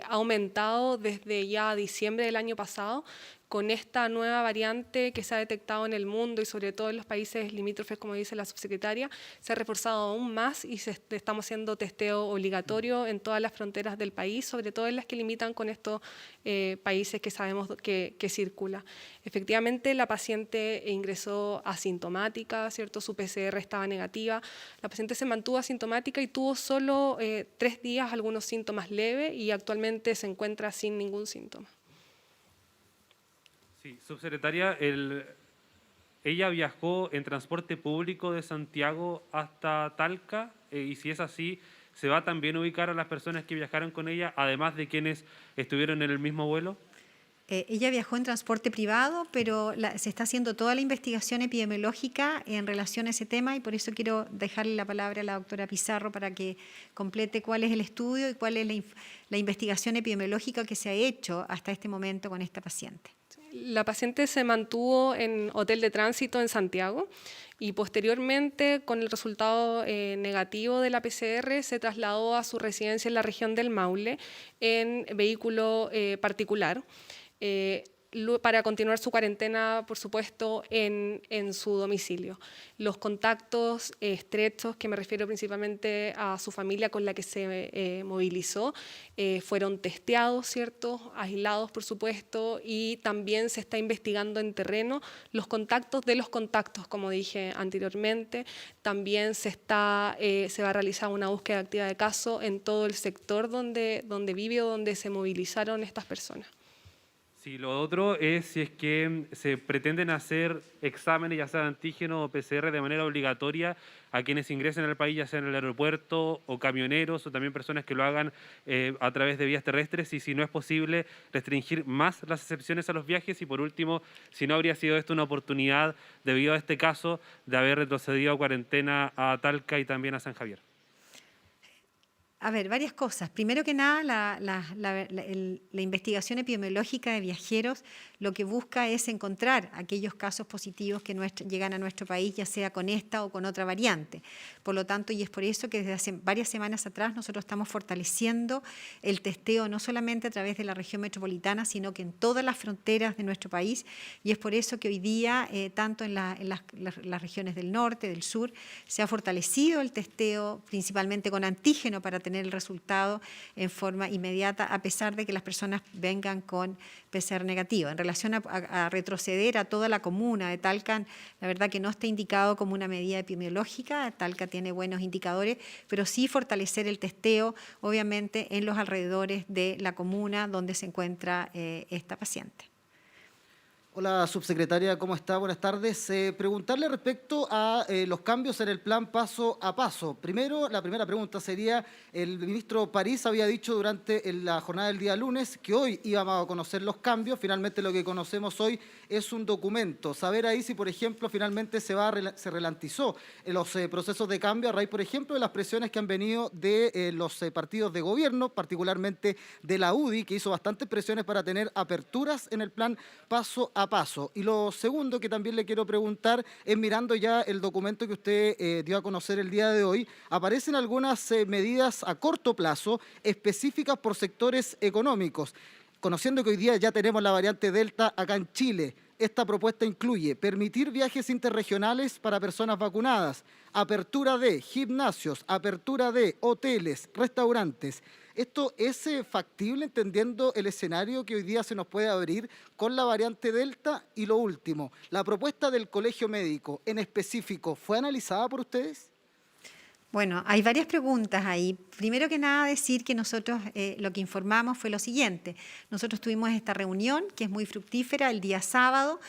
ha aumentado desde ya diciembre del año pasado, con esta nueva variante que se ha detectado en el mundo y sobre todo en los países limítrofes, como dice la subsecretaria, se ha reforzado aún más y estamos haciendo testeo obligatorio en todas las fronteras del país, sobre todo en las que limitan con estos países que sabemos que circula. Efectivamente, la paciente ingresó asintomática, ¿cierto? Su PCR estaba negativa. La paciente se mantuvo asintomática y tuvo solo 3 días algunos síntomas leves y actualmente se encuentra sin ningún síntoma. Sí, subsecretaria, ella viajó en transporte público de Santiago hasta Talca y si es así, ¿se va también a ubicar a las personas que viajaron con ella, además de quienes estuvieron en el mismo vuelo? Ella viajó en transporte privado, pero se está haciendo toda la investigación epidemiológica en relación a ese tema y por eso quiero dejarle la palabra a la doctora Pizarro para que complete cuál es el estudio y cuál es la investigación epidemiológica que se ha hecho hasta este momento con esta paciente. La paciente se mantuvo en hotel de tránsito en Santiago y posteriormente, con el resultado negativo de la PCR, se trasladó a su residencia en la región del Maule en vehículo particular. Para continuar su cuarentena, por supuesto, en su domicilio. Los contactos estrechos, que me refiero principalmente a su familia con la que se movilizó, fueron testeados, ¿cierto? Aislados, por supuesto, y también se está investigando en terreno los contactos de los contactos, como dije anteriormente. También se va a realizar una búsqueda activa de caso en todo el sector donde vive o donde se movilizaron estas personas. Sí, lo otro es si es que se pretenden hacer exámenes, ya sea de antígeno o PCR, de manera obligatoria a quienes ingresen al país, ya sea en el aeropuerto o camioneros o también personas que lo hagan a través de vías terrestres y si no es posible restringir más las excepciones a los viajes y por último, si no habría sido esto una oportunidad debido a este caso de haber retrocedido a cuarentena a Talca y también a San Javier. A ver, varias cosas. Primero que nada, la investigación epidemiológica de viajeros lo que busca es encontrar aquellos casos positivos que llegan a nuestro país, ya sea con esta o con otra variante. Por lo tanto, y es por eso que desde hace varias semanas atrás nosotros estamos fortaleciendo el testeo no solamente a través de la región metropolitana, sino que en todas las fronteras de nuestro país. Y es por eso que hoy día, tanto en las regiones del norte, del sur, se ha fortalecido el testeo, principalmente con antígeno para tener el resultado en forma inmediata, a pesar de que las personas vengan con PCR negativo. En relación a retroceder a toda la comuna de Talca, la verdad que no está indicado como una medida epidemiológica. Talca tiene buenos indicadores, pero sí fortalecer el testeo, obviamente, en los alrededores de la comuna donde se encuentra esta paciente. Hola, subsecretaria, ¿cómo está? Buenas tardes. Preguntarle respecto a los cambios en el plan paso a paso. Primero, la primera pregunta sería, el ministro París había dicho durante la jornada del día lunes que hoy íbamos a conocer los cambios. Finalmente lo que conocemos hoy es un documento. Saber ahí si, por ejemplo, finalmente se ralentizó los procesos de cambio a raíz, por ejemplo, de las presiones que han venido de los partidos de gobierno, particularmente de la UDI, que hizo bastantes presiones para tener aperturas en el plan paso a paso. Y lo segundo que también le quiero preguntar es, mirando ya el documento que usted dio a conocer el día de hoy, aparecen algunas medidas a corto plazo específicas por sectores económicos. Conociendo que hoy día ya tenemos la variante Delta acá en Chile, esta propuesta incluye permitir viajes interregionales para personas vacunadas, apertura de gimnasios, apertura de hoteles, restaurantes. ¿Esto es factible entendiendo el escenario que hoy día se nos puede abrir con la variante Delta? Y lo último, ¿la propuesta del Colegio Médico en específico fue analizada por ustedes? Bueno, hay varias preguntas ahí. Primero que nada, decir que nosotros lo que informamos fue lo siguiente. Nosotros tuvimos esta reunión, que es muy fructífera, el día sábado.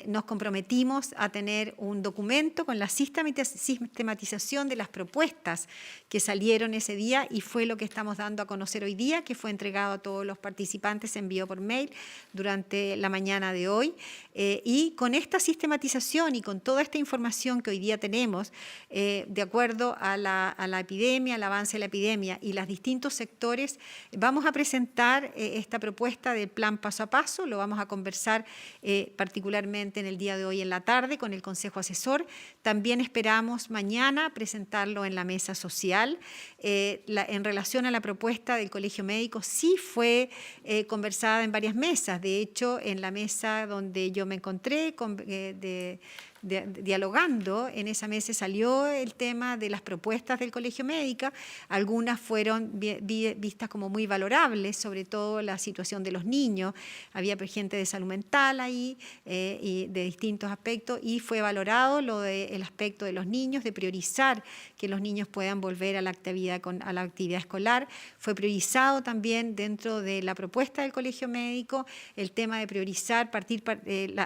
Nos comprometimos a tener un documento con la sistematización de las propuestas que salieron ese día, y fue lo que estamos dando a conocer hoy día, que fue entregado a todos los participantes, se envió por mail durante la mañana de hoy. Y con esta sistematización y con toda esta información que hoy día tenemos, de acuerdo a la epidemia, al avance de la epidemia y los distintos sectores, vamos a presentar esta propuesta del plan paso a paso. Lo vamos a conversar particularmente en el día de hoy en la tarde con el Consejo Asesor. También esperamos mañana presentarlo en la mesa social. En relación a la propuesta del Colegio Médico, sí fue conversada en varias mesas. De hecho, en la mesa donde yo me encontré dialogando, en esa mesa salió el tema de las propuestas del Colegio Médico. Algunas fueron vistas como muy valorables, sobre todo la situación de los niños. Había gente de salud mental ahí y de distintos aspectos, y fue valorado el aspecto de los niños, de priorizar que los niños puedan volver a la actividad escolar. Fue priorizado también dentro de la propuesta del Colegio Médico el tema de priorizar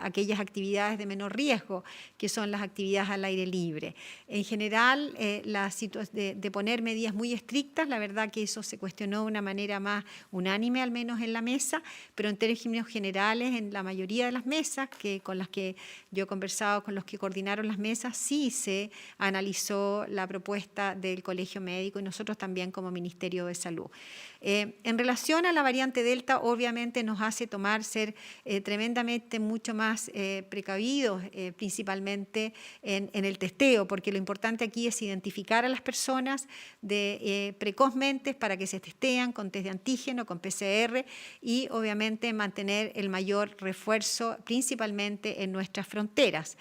aquellas actividades de menor riesgo, que son las actividades al aire libre. En general, de poner medidas muy estrictas, la verdad que eso se cuestionó de una manera más unánime, al menos en la mesa, pero en términos generales, en la mayoría de las mesas con las que yo he conversado, con los que coordinaron las mesas, sí se analizó la propuesta del Colegio Médico y nosotros también como Ministerio de Salud. En relación a la variante Delta, obviamente nos hace ser tremendamente mucho más precavidos, principalmente en el testeo, porque lo importante aquí es identificar a las personas precozmente para que se testean con test de antígeno, con PCR, y obviamente mantener el mayor refuerzo, principalmente en nuestras fronteras.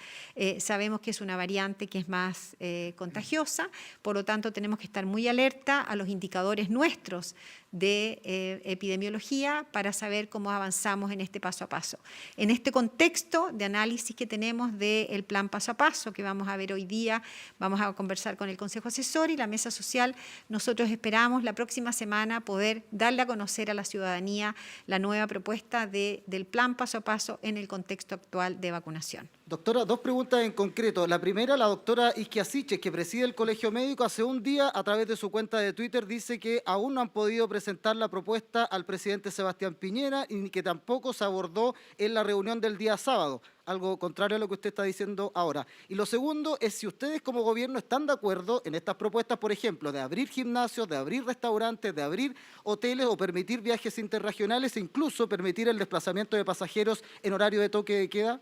Sabemos que es una variante que es más contagiosa, por lo tanto tenemos que estar muy alerta a los indicadores nuestros de epidemiología para saber cómo avanzamos en este paso a paso. En este contexto de análisis que tenemos del plan paso a paso que vamos a ver hoy día, vamos a conversar con el Consejo Asesor y la mesa social. Nosotros esperamos la próxima semana poder darle a conocer a la ciudadanía la nueva propuesta del plan paso a paso en el contexto actual de vacunación. Doctora, dos preguntas en concreto. La primera, la doctora Isquiasiche, que preside el Colegio Médico, hace un día a través de su cuenta de Twitter dice que aún no han podido presentar la propuesta al presidente Sebastián Piñera y que tampoco se abordó en la reunión del día sábado, algo contrario a lo que usted está diciendo ahora. Y lo segundo es si ustedes como gobierno están de acuerdo en estas propuestas, por ejemplo, de abrir gimnasios, de abrir restaurantes, de abrir hoteles o permitir viajes interregionales e incluso permitir el desplazamiento de pasajeros en horario de toque de queda.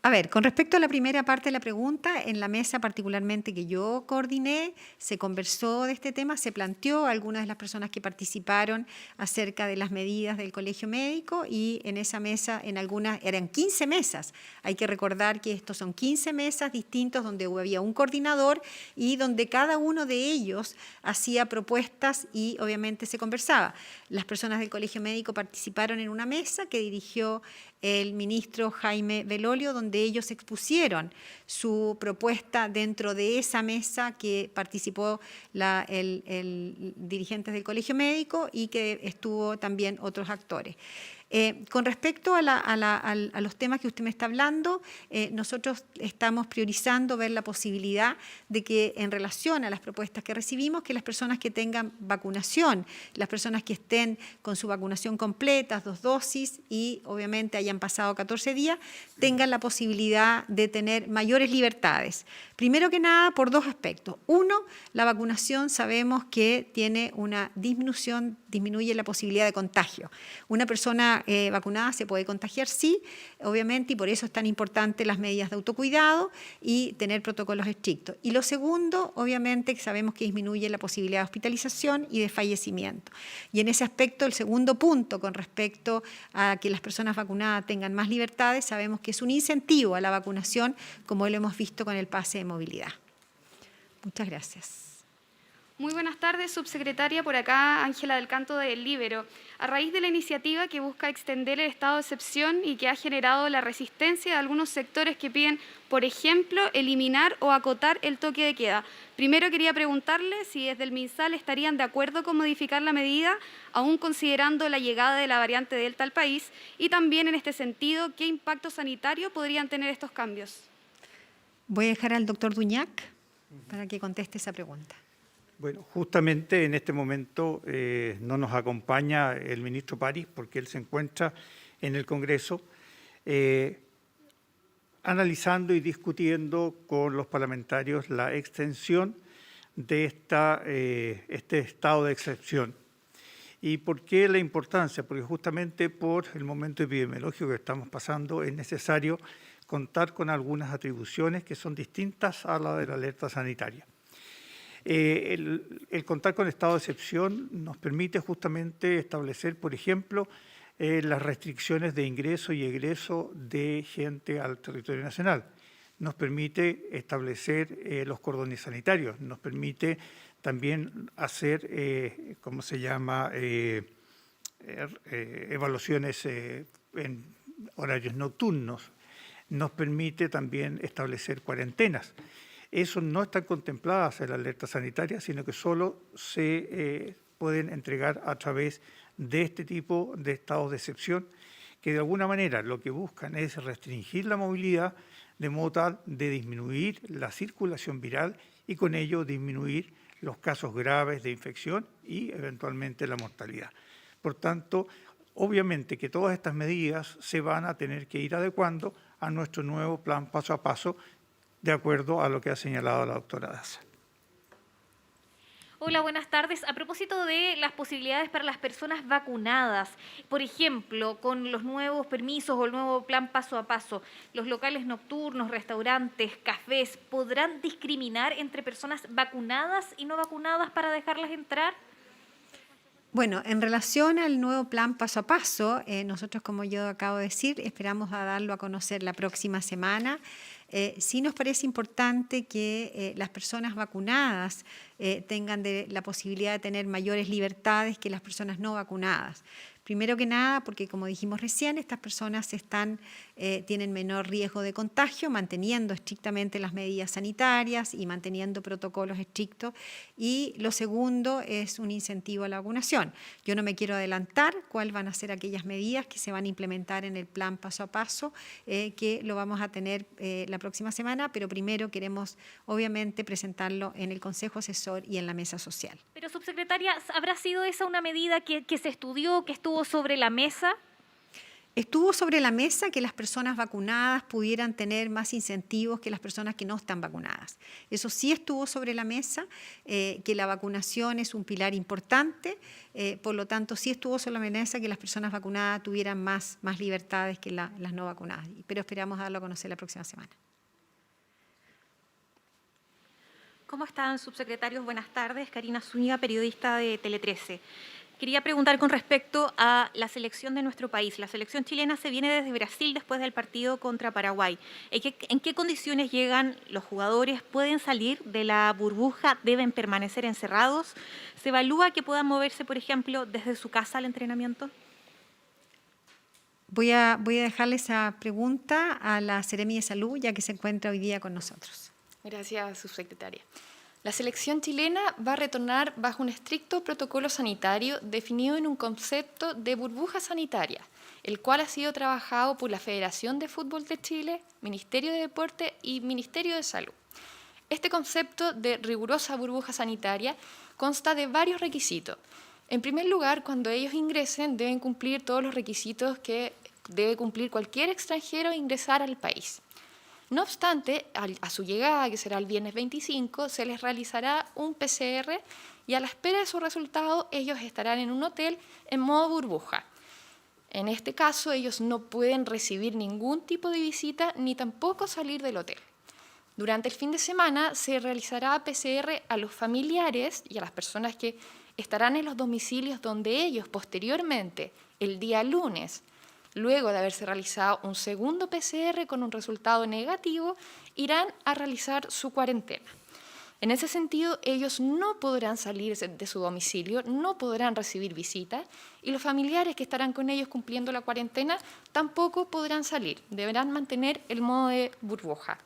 A ver, con respecto a la primera parte de la pregunta, en la mesa particularmente que yo coordiné, se conversó de este tema, se planteó a algunas de las personas que participaron acerca de las medidas del Colegio Médico y en esa mesa, en algunas, eran 15 mesas. Hay que recordar que estos son 15 mesas distintos donde había un coordinador y donde cada uno de ellos hacía propuestas y obviamente se conversaba. Las personas del Colegio Médico participaron en una mesa que dirigió el ministro Jaime Belolio, donde ellos expusieron su propuesta dentro de esa mesa que participó el dirigente del Colegio Médico y que estuvo también otros actores. Con respecto a los temas que usted me está hablando, nosotros estamos priorizando ver la posibilidad de que en relación a las propuestas que recibimos, que las personas que tengan vacunación, las personas que estén con su vacunación completa, 2 dosis y obviamente hayan pasado 14 días, tengan la posibilidad de tener mayores libertades. Primero que nada, por 2 aspectos. Uno, la vacunación sabemos que tiene una disminución, disminuye la posibilidad de contagio. Una persona vacunada se puede contagiar, sí, obviamente, y por eso es tan importante las medidas de autocuidado y tener protocolos estrictos. Y lo segundo, obviamente, que sabemos que disminuye la posibilidad de hospitalización y de fallecimiento. Y en ese aspecto, el segundo punto con respecto a que las personas vacunadas tengan más libertades, sabemos que es un incentivo a la vacunación, como lo hemos visto con el pase de movilidad. Muchas gracias. Muy buenas tardes, subsecretaria. Por acá, Ángela del Canto del Líbero. A raíz de la iniciativa que busca extender el estado de excepción y que ha generado la resistencia de algunos sectores que piden, por ejemplo, eliminar o acotar el toque de queda. Primero quería preguntarle si desde el MinSal estarían de acuerdo con modificar la medida, aún considerando la llegada de la variante Delta al país, y también en este sentido, ¿qué impacto sanitario podrían tener estos cambios? Voy a dejar al doctor Duñac para que conteste esa pregunta. Bueno, justamente en este momento no nos acompaña el ministro París porque él se encuentra en el Congreso analizando y discutiendo con los parlamentarios la extensión de este estado de excepción. ¿Y por qué la importancia? Porque justamente por el momento epidemiológico que estamos pasando es necesario contar con algunas atribuciones que son distintas a la de la alerta sanitaria. El contar con estado de excepción nos permite justamente establecer, por ejemplo, las restricciones de ingreso y egreso de gente al territorio nacional. Nos permite establecer los cordones sanitarios, nos permite también hacer, ¿cómo se llama?, evaluaciones en horarios nocturnos, nos permite también establecer cuarentenas. Eso no está contempladas en la alerta sanitaria, sino que solo se pueden entregar a través de este tipo de estados de excepción, que de alguna manera lo que buscan es restringir la movilidad de modo tal de disminuir la circulación viral y con ello disminuir los casos graves de infección y eventualmente la mortalidad. Por tanto, obviamente que todas estas medidas se van a tener que ir adecuando a nuestro nuevo plan paso a paso, de acuerdo a lo que ha señalado la doctora Daza. Hola, buenas tardes. A propósito de las posibilidades para las personas vacunadas, por ejemplo, con los nuevos permisos o el nuevo plan paso a paso, ¿los locales nocturnos, restaurantes, cafés podrán discriminar entre personas vacunadas y no vacunadas para dejarlas entrar? Bueno, en relación al nuevo plan paso a paso, nosotros, como yo acabo de decir, esperamos a darlo a conocer la próxima semana. Sí nos parece importante que las personas vacunadas tengan la posibilidad de tener mayores libertades que las personas no vacunadas. Primero que nada, porque como dijimos recién, estas personas tienen menor riesgo de contagio, manteniendo estrictamente las medidas sanitarias y manteniendo protocolos estrictos. Y lo segundo es un incentivo a la vacunación. Yo no me quiero adelantar cuáles van a ser aquellas medidas que se van a implementar en el plan paso a paso, que lo vamos a tener la próxima semana, pero primero queremos obviamente presentarlo en el Consejo Asesor y en la mesa social. Pero, subsecretaria, ¿habrá sido esa una medida que se estudió, que estuvo sobre la mesa? Estuvo sobre la mesa que las personas vacunadas pudieran tener más incentivos que las personas que no están vacunadas. Eso sí estuvo sobre la mesa, que la vacunación es un pilar importante, por lo tanto sí estuvo sobre la mesa que las personas vacunadas tuvieran más libertades que las no vacunadas, pero esperamos darlo a conocer la próxima semana. ¿Cómo están, subsecretarios? Buenas tardes. Karina Zúñiga, periodista de Tele 13. Quería preguntar con respecto a la selección de nuestro país. La selección chilena se viene desde Brasil después del partido contra Paraguay. ¿En qué condiciones llegan los jugadores? ¿Pueden salir de la burbuja? ¿Deben permanecer encerrados? ¿Se evalúa que puedan moverse, por ejemplo, desde su casa al entrenamiento? Voy a dejarle esa pregunta a la Seremi de Salud, ya que se encuentra hoy día con nosotros. Gracias, subsecretaria. La selección chilena va a retornar bajo un estricto protocolo sanitario definido en un concepto de burbuja sanitaria, el cual ha sido trabajado por la Federación de Fútbol de Chile, Ministerio de Deporte y Ministerio de Salud. Este concepto de rigurosa burbuja sanitaria consta de varios requisitos. En primer lugar, cuando ellos ingresen, deben cumplir todos los requisitos que debe cumplir cualquier extranjero a ingresar al país. No obstante, a su llegada, que será el viernes 25, se les realizará un PCR y a la espera de su resultado ellos estarán en un hotel en modo burbuja. En este caso, ellos no pueden recibir ningún tipo de visita ni tampoco salir del hotel. Durante el fin de semana se realizará PCR a los familiares y a las personas que estarán en los domicilios donde ellos posteriormente, el día lunes, luego de haberse realizado un segundo PCR con un resultado negativo, irán a realizar su cuarentena. En ese sentido, ellos no podrán salir de su domicilio, no podrán recibir visitas y los familiares que estarán con ellos cumpliendo la cuarentena tampoco podrán salir, deberán mantener el modo de burbuja.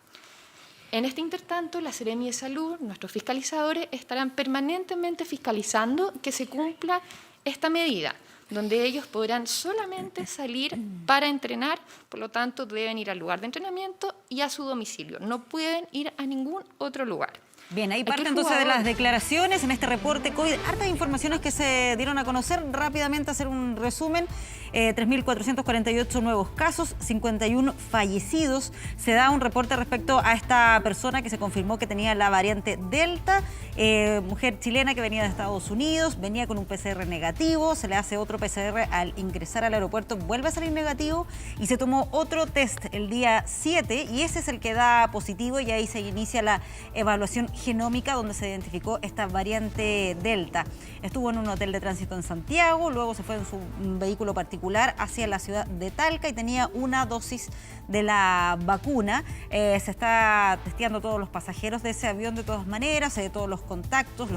En este intertanto, la Seremi de Salud, nuestros fiscalizadores, estarán permanentemente fiscalizando que se cumpla esta medida, donde ellos podrán solamente salir para entrenar, por lo tanto deben ir al lugar de entrenamiento y a su domicilio, no pueden ir a ningún otro lugar. Bien, ahí parte entonces de las declaraciones en este reporte COVID. Hartas informaciones que se dieron a conocer. Rápidamente hacer un resumen. 3.448 nuevos casos, 51 fallecidos. Se da un reporte respecto a esta persona que se confirmó que tenía la variante Delta, mujer chilena que venía de Estados Unidos, venía con un PCR negativo, se le hace otro PCR al ingresar al aeropuerto, vuelve a salir negativo y se tomó otro test el día 7 y ese es el que da positivo y ahí se inicia la evaluación genómica donde se identificó esta variante Delta. Estuvo en un hotel de tránsito en Santiago, luego se fue en su vehículo particular hacia la ciudad de Talca y tenía una dosis de la vacuna. Se está testeando todos los pasajeros de ese avión de todas maneras, de todos los contactos de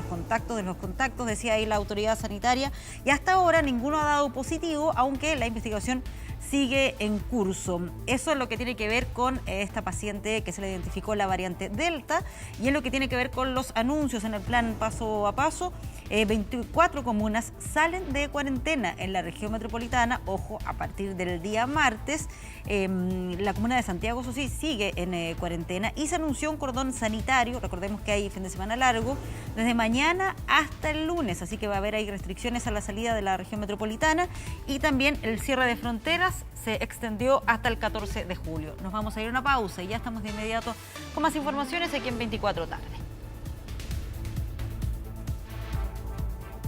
los contactos, decía ahí la autoridad sanitaria, y hasta ahora ninguno ha dado positivo, aunque la investigación sigue en curso. Eso es lo que tiene que ver con esta paciente que se le identificó la variante Delta y es lo que tiene que ver con los anuncios en el plan paso a paso. 24 comunas salen de cuarentena en la región metropolitana, ojo, a partir del día martes. La comuna de Santiago, eso sí, sigue en cuarentena y se anunció un cordón sanitario, recordemos que hay fin de semana largo, desde mañana hasta el lunes, así que va a haber ahí restricciones a la salida de la región metropolitana y también el cierre de fronteras se extendió hasta el 14 de julio. Nos vamos a ir a una pausa y ya estamos de inmediato con más informaciones aquí en 24 tarde.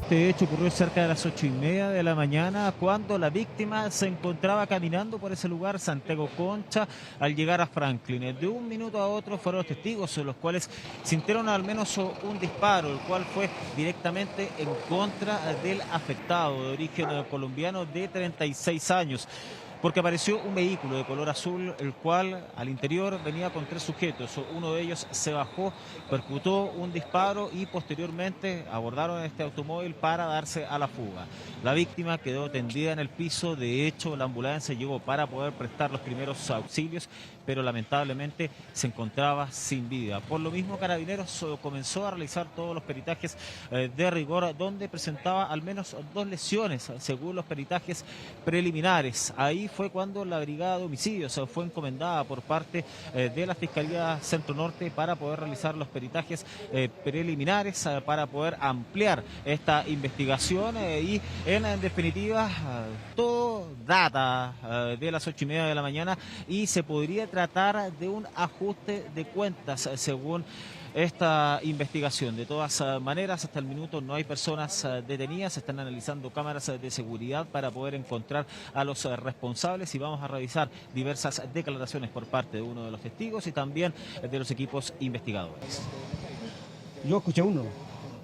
Este hecho ocurrió cerca de las 8:30 de la mañana cuando la víctima se encontraba caminando por ese lugar, Santiago Concha, al llegar a Franklin. De un minuto a otro fueron los testigos, los cuales sintieron al menos un disparo, el cual fue directamente en contra del afectado de origen colombiano de 36 años. Porque apareció un vehículo de color azul, el cual al interior venía con 3 sujetos. Uno de ellos se bajó, percutó un disparo y posteriormente abordaron este automóvil para darse a la fuga. La víctima quedó tendida en el piso, de hecho la ambulancia llegó para poder prestar los primeros auxilios, pero lamentablemente se encontraba sin vida. Por lo mismo, Carabineros comenzó a realizar todos los peritajes de rigor, donde presentaba al menos 2 lesiones, según los peritajes preliminares. Ahí fue cuando la Brigada de Homicidios fue encomendada por parte de la Fiscalía Centro Norte para poder realizar los peritajes preliminares, para poder ampliar esta investigación y en definitiva todo data de las 8:30 de la mañana y se podría tratar de un ajuste de cuentas según esta investigación. De todas maneras, hasta el minuto no hay personas detenidas, se están analizando cámaras de seguridad para poder encontrar a los responsables y vamos a revisar diversas declaraciones por parte de uno de los testigos y también de los equipos investigadores. Yo escuché uno,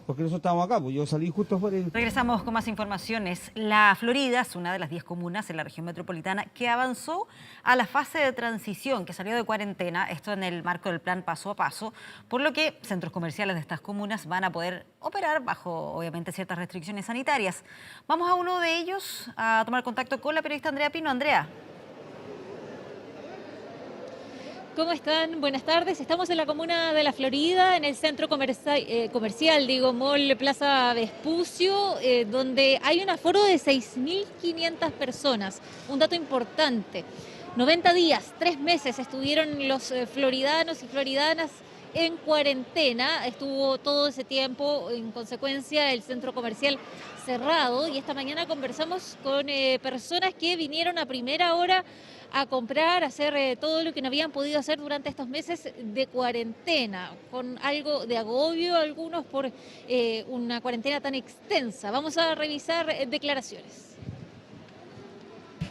porque nosotros estábamos acá, pues yo salí justo por el... Regresamos con más informaciones. La Florida es una de las 10 comunas en la región metropolitana que avanzó a la fase de transición, que salió de cuarentena, esto en el marco del plan paso a paso, por lo que centros comerciales de estas comunas van a poder operar bajo, obviamente, ciertas restricciones sanitarias. Vamos a uno de ellos a tomar contacto con la periodista Andrea Pino. Andrea. ¿Cómo están? Buenas tardes. Estamos en la comuna de La Florida, en el centro comercial, Mall Plaza Vespucio, donde hay un aforo de 6.500 personas. Un dato importante. 90 días, 3 meses estuvieron los floridanos y floridanas en cuarentena. Estuvo todo ese tiempo, en consecuencia, el centro comercial cerrado. Y esta mañana conversamos con personas que vinieron a primera hora a comprar, a hacer todo lo que no habían podido hacer durante estos meses de cuarentena, con algo de agobio algunos por una cuarentena tan extensa. Vamos a revisar declaraciones.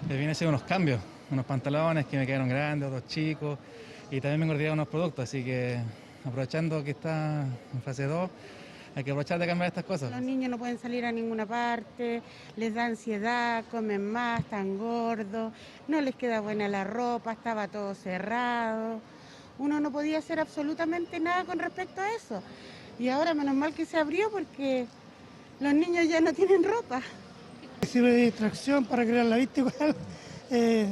Viene a hacer unos cambios, unos pantalones que me quedaron grandes, otros chicos, y también me engordé unos productos, así que aprovechando que está en fase 2, hay que aprovechar de cambiar estas cosas. Los niños no pueden salir a ninguna parte, les da ansiedad, comen más, están gordos, no les queda buena la ropa, estaba todo cerrado. Uno no podía hacer absolutamente nada con respecto a eso. Y ahora menos mal que se abrió porque los niños ya no tienen ropa. Sirve de distracción para crear la vista igual.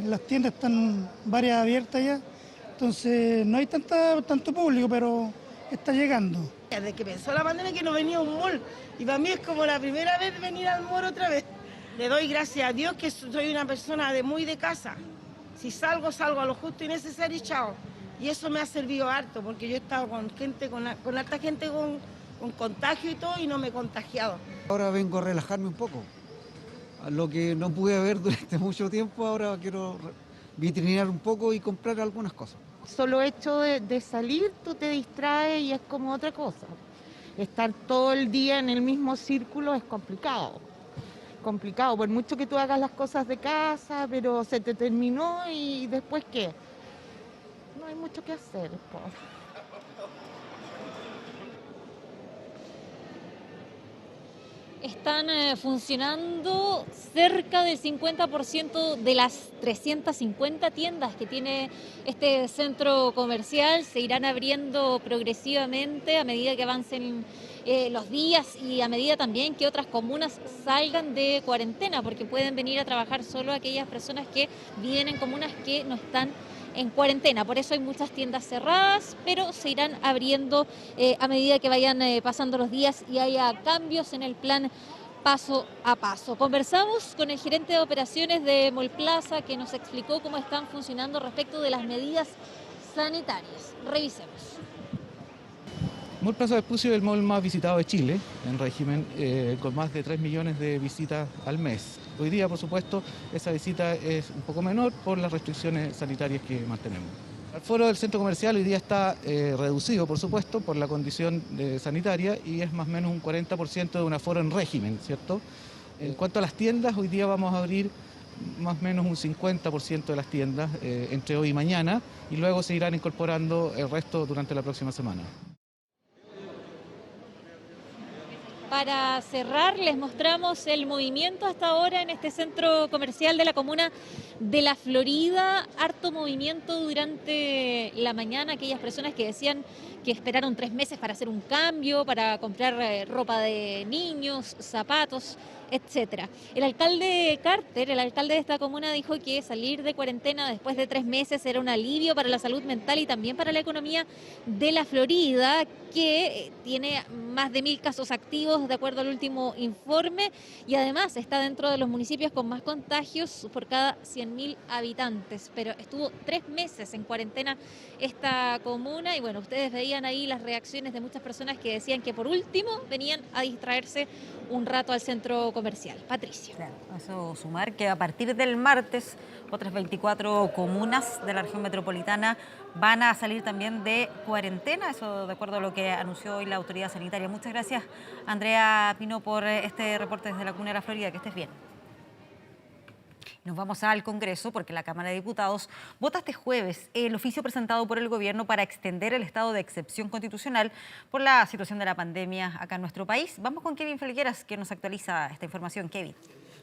Las tiendas están varias abiertas ya, entonces no hay tanto público, pero está llegando. Desde que empezó la pandemia que no venía a un mall y para mí es como la primera vez venir al mall otra vez. Le doy gracias a Dios que soy una persona muy de casa. Si salgo a lo justo y necesario y chao. Y eso me ha servido harto porque yo he estado con gente, con harta gente con contagio y todo y no me he contagiado. Ahora vengo a relajarme un poco. A lo que no pude ver durante mucho tiempo, ahora quiero vitrinear un poco y comprar algunas cosas. Solo hecho de salir, tú te distraes y es como otra cosa. Estar todo el día en el mismo círculo es complicado. Complicado, por mucho que tú hagas las cosas de casa, pero se te terminó y después ¿qué? No hay mucho que hacer, pues. Están funcionando cerca del 50% de las 350 tiendas que tiene este centro comercial. Se irán abriendo progresivamente a medida que avancen los días y a medida también que otras comunas salgan de cuarentena, porque pueden venir a trabajar solo aquellas personas que viven en comunas que no están en cuarentena. Por eso hay muchas tiendas cerradas, pero se irán abriendo a medida que vayan pasando los días y haya cambios en el plan paso a paso. Conversamos con el gerente de operaciones de Mall Plaza que nos explicó cómo están funcionando respecto de las medidas sanitarias. Revisemos. Mall Plaza Vespucio es el mall más visitado de Chile, en régimen, con más de 3 millones de visitas al mes. Hoy día, por supuesto, esa visita es un poco menor por las restricciones sanitarias que mantenemos. El aforo del centro comercial hoy día está reducido, por supuesto, por la condición sanitaria y es más o menos un 40% de un aforo en régimen, ¿cierto? En cuanto a las tiendas, hoy día vamos a abrir más o menos un 50% de las tiendas entre hoy y mañana y luego se irán incorporando el resto durante la próxima semana. Para cerrar, les mostramos el movimiento hasta ahora en este centro comercial de la comuna de La Florida. Harto movimiento durante la mañana, aquellas personas que decían que esperaron 3 meses para hacer un cambio, para comprar ropa de niños, zapatos, etcétera. El alcalde Carter, el alcalde de esta comuna, dijo que salir de cuarentena después de 3 meses era un alivio para la salud mental y también para la economía de la Florida, que tiene más de 1000 casos activos de acuerdo al último informe y además está dentro de los municipios con más contagios por cada 100.000 habitantes. Pero estuvo 3 meses en cuarentena esta comuna y bueno, ustedes veían ahí las reacciones de muchas personas que decían que por último venían a distraerse un rato al centro comercial. Patricia. Claro, eso sumar que a partir del martes otras 24 comunas de la región metropolitana van a salir también de cuarentena, eso de acuerdo a lo que anunció hoy la autoridad sanitaria. Muchas gracias, Andrea Pino, por este reporte desde la comuna de la Florida. Que estés bien. Nos vamos al Congreso porque la Cámara de Diputados vota este jueves el oficio presentado por el Gobierno para extender el estado de excepción constitucional por la situación de la pandemia acá en nuestro país. Vamos con Kevin Felgueras, que nos actualiza esta información. Kevin.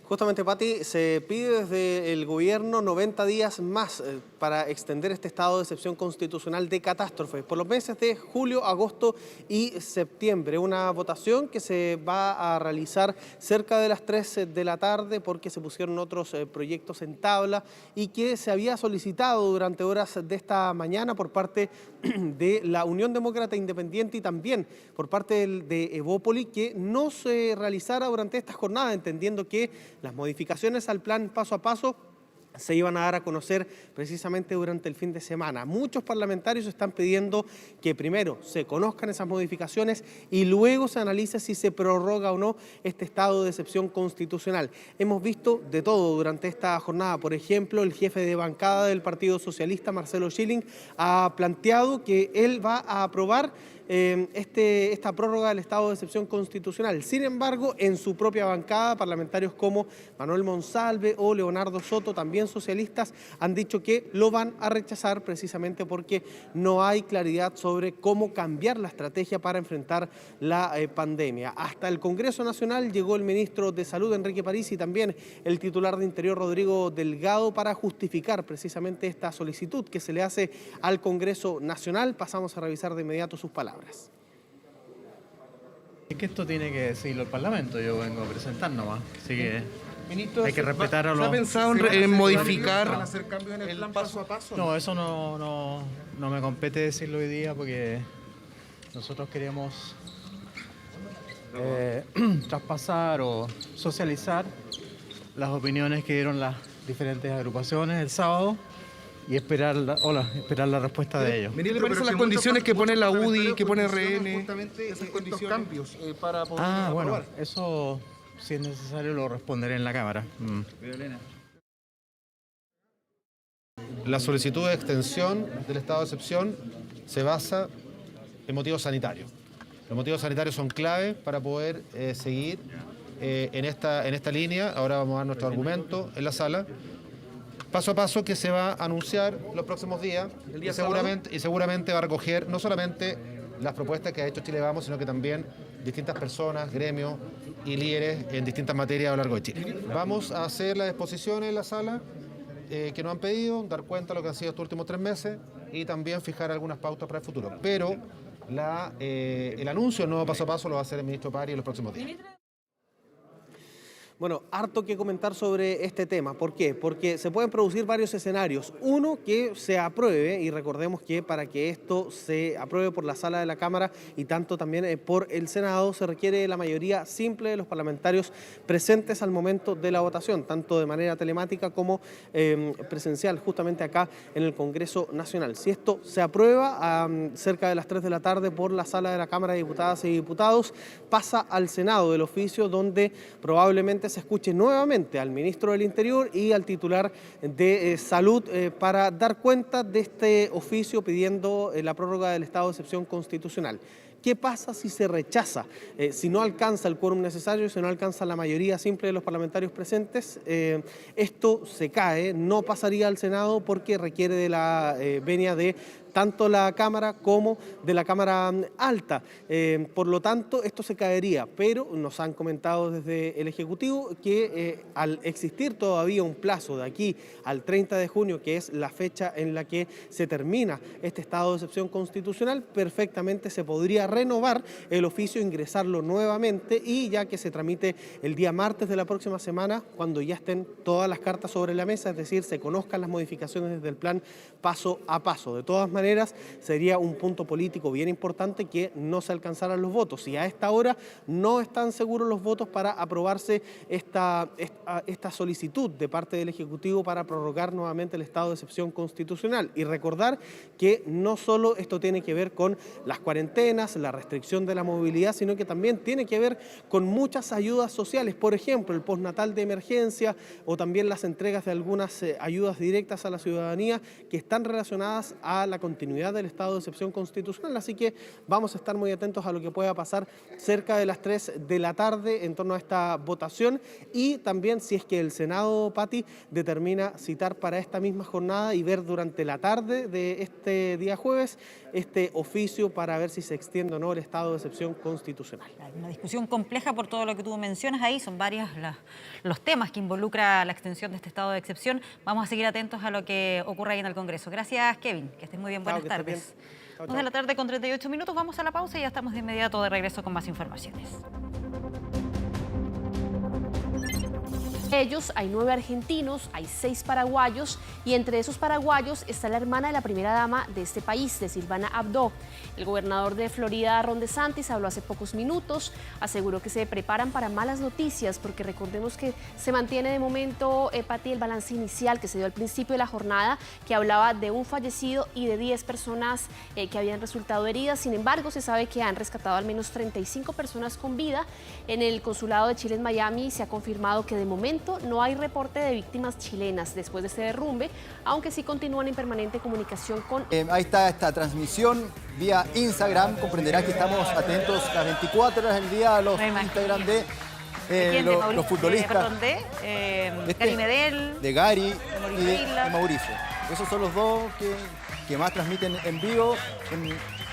Justamente, Pati, se pide desde el Gobierno 90 días más para extender este estado de excepción constitucional de catástrofe por los meses de julio, agosto y septiembre. Una votación que se va a realizar cerca de las 3 de la tarde porque se pusieron otros proyectos en tabla y que se había solicitado durante horas de esta mañana por parte de la Unión Demócrata Independiente y también por parte de Evópoli que no se realizara durante esta jornada, entendiendo que las modificaciones al plan paso a paso se iban a dar a conocer precisamente durante el fin de semana. Muchos parlamentarios están pidiendo que primero se conozcan esas modificaciones y luego se analice si se prorroga o no este estado de excepción constitucional. Hemos visto de todo durante esta jornada. Por ejemplo, el jefe de bancada del Partido Socialista, Marcelo Schilling, ha planteado que él va a aprobar esta prórroga del estado de excepción constitucional. Sin embargo, en su propia bancada, parlamentarios como Manuel Monsalve o Leonardo Soto, también socialistas, han dicho que lo van a rechazar precisamente porque no hay claridad sobre cómo cambiar la estrategia para enfrentar la pandemia. Hasta el Congreso Nacional llegó el ministro de Salud, Enrique París, y también el titular de Interior, Rodrigo Delgado, para justificar precisamente esta solicitud que se le hace al Congreso Nacional. Pasamos a revisar de inmediato sus palabras. Es que esto tiene que decirlo el Parlamento, yo vengo a presentar nomás, así que Ministro, hay que respetar a los... ¿Se ha pensado en modificar? ¿Van a hacer cambios en el plan paso a paso? No, eso no me compete decirlo hoy día porque nosotros queremos traspasar o socializar las opiniones que dieron las diferentes agrupaciones el sábado y esperar la respuesta de ellos. ¿Qué le parecen las condiciones que pone la UDI, que pone RN? Justamente estos cambios para poder aprobar. Eso, si es necesario, lo responderé en la Cámara. La solicitud de extensión del estado de excepción se basa en motivos sanitarios. Los motivos sanitarios son clave para poder seguir en esta línea. Ahora vamos a dar nuestro argumento en la sala. Paso a paso que se va a anunciar los próximos días y seguramente va a recoger no solamente las propuestas que ha hecho Chile Vamos, sino que también distintas personas, gremios y líderes en distintas materias a lo largo de Chile. Vamos a hacer las exposiciones en la sala que nos han pedido, dar cuenta de lo que han sido estos últimos 3 meses y también fijar algunas pautas para el futuro. Pero el anuncio del nuevo paso a paso lo va a hacer el ministro París en los próximos días. Bueno, harto que comentar sobre este tema. ¿Por qué? Porque se pueden producir varios escenarios. Uno, que se apruebe, y recordemos que para que esto se apruebe por la sala de la Cámara y tanto también por el Senado, se requiere la mayoría simple de los parlamentarios presentes al momento de la votación, tanto de manera telemática como presencial, justamente acá en el Congreso Nacional. Si esto se aprueba cerca de las 3 de la tarde por la sala de la Cámara de Diputadas y Diputados, pasa al Senado del oficio, donde probablemente se escuche nuevamente al ministro del Interior y al titular de Salud para dar cuenta de este oficio pidiendo la prórroga del estado de excepción constitucional. ¿Qué pasa si se rechaza? Si no alcanza el quórum necesario, si no alcanza la mayoría simple de los parlamentarios presentes, esto se cae, no pasaría al Senado porque requiere de la venia de tanto la Cámara como de la Cámara Alta. Por lo tanto, esto se caería, pero nos han comentado desde el Ejecutivo que al existir todavía un plazo de aquí al 30 de junio, que es la fecha en la que se termina este estado de excepción constitucional, perfectamente se podría renovar el oficio, ingresarlo nuevamente y ya que se tramite el día martes de la próxima semana, cuando ya estén todas las cartas sobre la mesa, es decir, se conozcan las modificaciones desde el plan paso a paso. De todas maneras, sería un punto político bien importante que no se alcanzaran los votos. Y a esta hora no están seguros los votos para aprobarse esta solicitud de parte del Ejecutivo para prorrogar nuevamente el estado de excepción constitucional. Y recordar que no solo esto tiene que ver con las cuarentenas, la restricción de la movilidad, sino que también tiene que ver con muchas ayudas sociales, por ejemplo, el postnatal de emergencia o también las entregas de algunas ayudas directas a la ciudadanía que están relacionadas a la continuidad del estado de excepción constitucional. Así que vamos a estar muy atentos a lo que pueda pasar cerca de las 3 de la tarde en torno a esta votación y también si es que el Senado, Pati, determina citar para esta misma jornada y ver durante la tarde de este día jueves este oficio para ver si se extiende o no el estado de excepción constitucional. Una discusión compleja por todo lo que tú mencionas ahí, son varios los temas que involucra la extensión de este estado de excepción. Vamos a seguir atentos a lo que ocurre ahí en el Congreso. Gracias, Kevin, que estés muy bien, buenas tardes. 2 de la tarde con 38 minutos, vamos a la pausa y ya estamos de inmediato de regreso con más informaciones. Ellos, hay 9 argentinos, hay 6 paraguayos y entre esos paraguayos está la hermana de la primera dama de este país, de Silvana Abdo. El gobernador de Florida, Ron DeSantis, habló hace pocos minutos, aseguró que se preparan para malas noticias porque recordemos que se mantiene de momento, Pati, el balance inicial que se dio al principio de la jornada que hablaba de un fallecido y de 10 personas que habían resultado heridas. Sin embargo, se sabe que han rescatado al menos 35 personas con vida. En el consulado de Chile en Miami se ha confirmado que de momento no hay reporte de víctimas chilenas después de este derrumbe, aunque sí continúan en permanente comunicación con... Ahí está esta transmisión vía Instagram. Comprenderás que estamos atentos las 24 horas del día a los Instagram de los futbolistas. Gary Medel, de Gary y de Mauricio. Esos son los dos que más transmiten en vivo.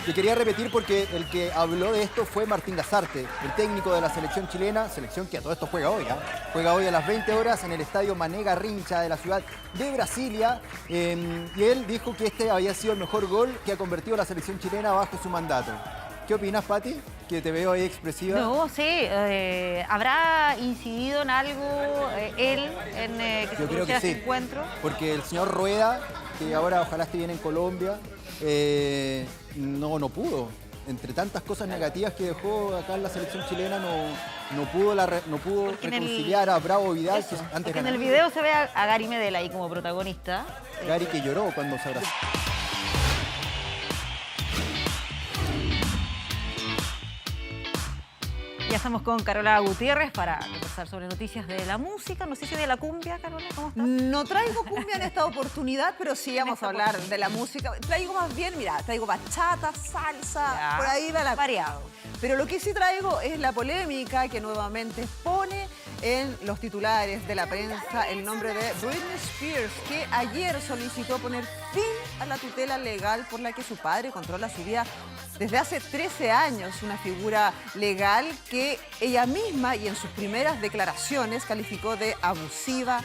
Que quería repetir porque el que habló de esto fue Martín Lazarte, el técnico de la selección chilena, selección que a todo esto juega hoy, juega hoy a las 20 horas en el estadio Mané Garrincha de la ciudad de Brasilia, y él dijo que este había sido el mejor gol que ha convertido la selección chilena bajo su mandato. ¿Qué opinas, Pati? Que te veo ahí expresiva. No, sí, ¿habrá incidido en algo él en que se produjera este encuentro? Porque el señor Rueda, que ahora ojalá esté bien en Colombia, no pudo. Entre tantas cosas negativas que dejó acá en la selección chilena, no pudo reconciliar a Bravo Vidal. Eso, que antes en el video se ve a Gary Medel ahí como protagonista. Gary que lloró cuando se abrazó. Ya estamos con Carola Gutiérrez para conversar sobre noticias de la música, noticias de la cumbia. Carola, ¿cómo estás? No traigo cumbia en esta oportunidad, pero sí vamos a hablar de la música. Traigo más bien, mira, traigo bachata, salsa, por ahí va la... Variado. Pero lo que sí traigo es la polémica que nuevamente pone en los titulares de la prensa el nombre de Britney Spears, que ayer solicitó poner fin a la tutela legal por la que su padre controla su vida desde hace 13 años, una figura legal que ella misma y en sus primeras declaraciones calificó de abusiva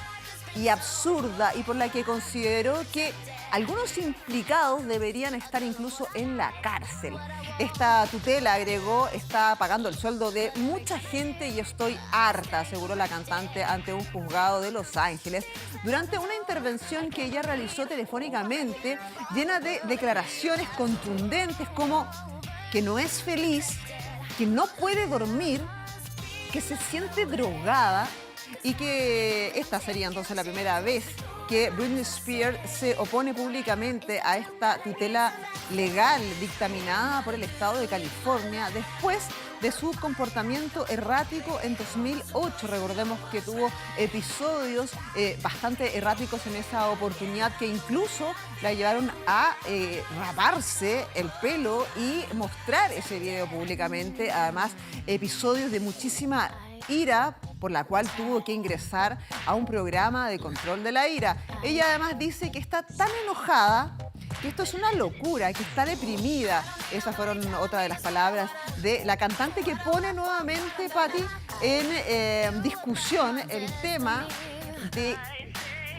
y absurda y por la que consideró que algunos implicados deberían estar incluso en la cárcel. Esta tutela, agregó, está pagando el sueldo de mucha gente y estoy harta, aseguró la cantante ante un juzgado de Los Ángeles durante una intervención que ella realizó telefónicamente llena de declaraciones contundentes como que no es feliz, que no puede dormir, que se siente drogada y que esta sería entonces la primera vez que Britney Spears se opone públicamente a esta tutela legal dictaminada por el estado de California después de su comportamiento errático en 2008. Recordemos que tuvo episodios bastante erráticos en esa oportunidad que incluso la llevaron a raparse el pelo y mostrar ese video públicamente. Además, episodios de muchísima ira por la cual tuvo que ingresar a un programa de control de la ira. Ella además dice que está tan enojada que esto es una locura, que está deprimida. Esas fueron otra de las palabras de la cantante, que pone nuevamente, Pati, en discusión el tema de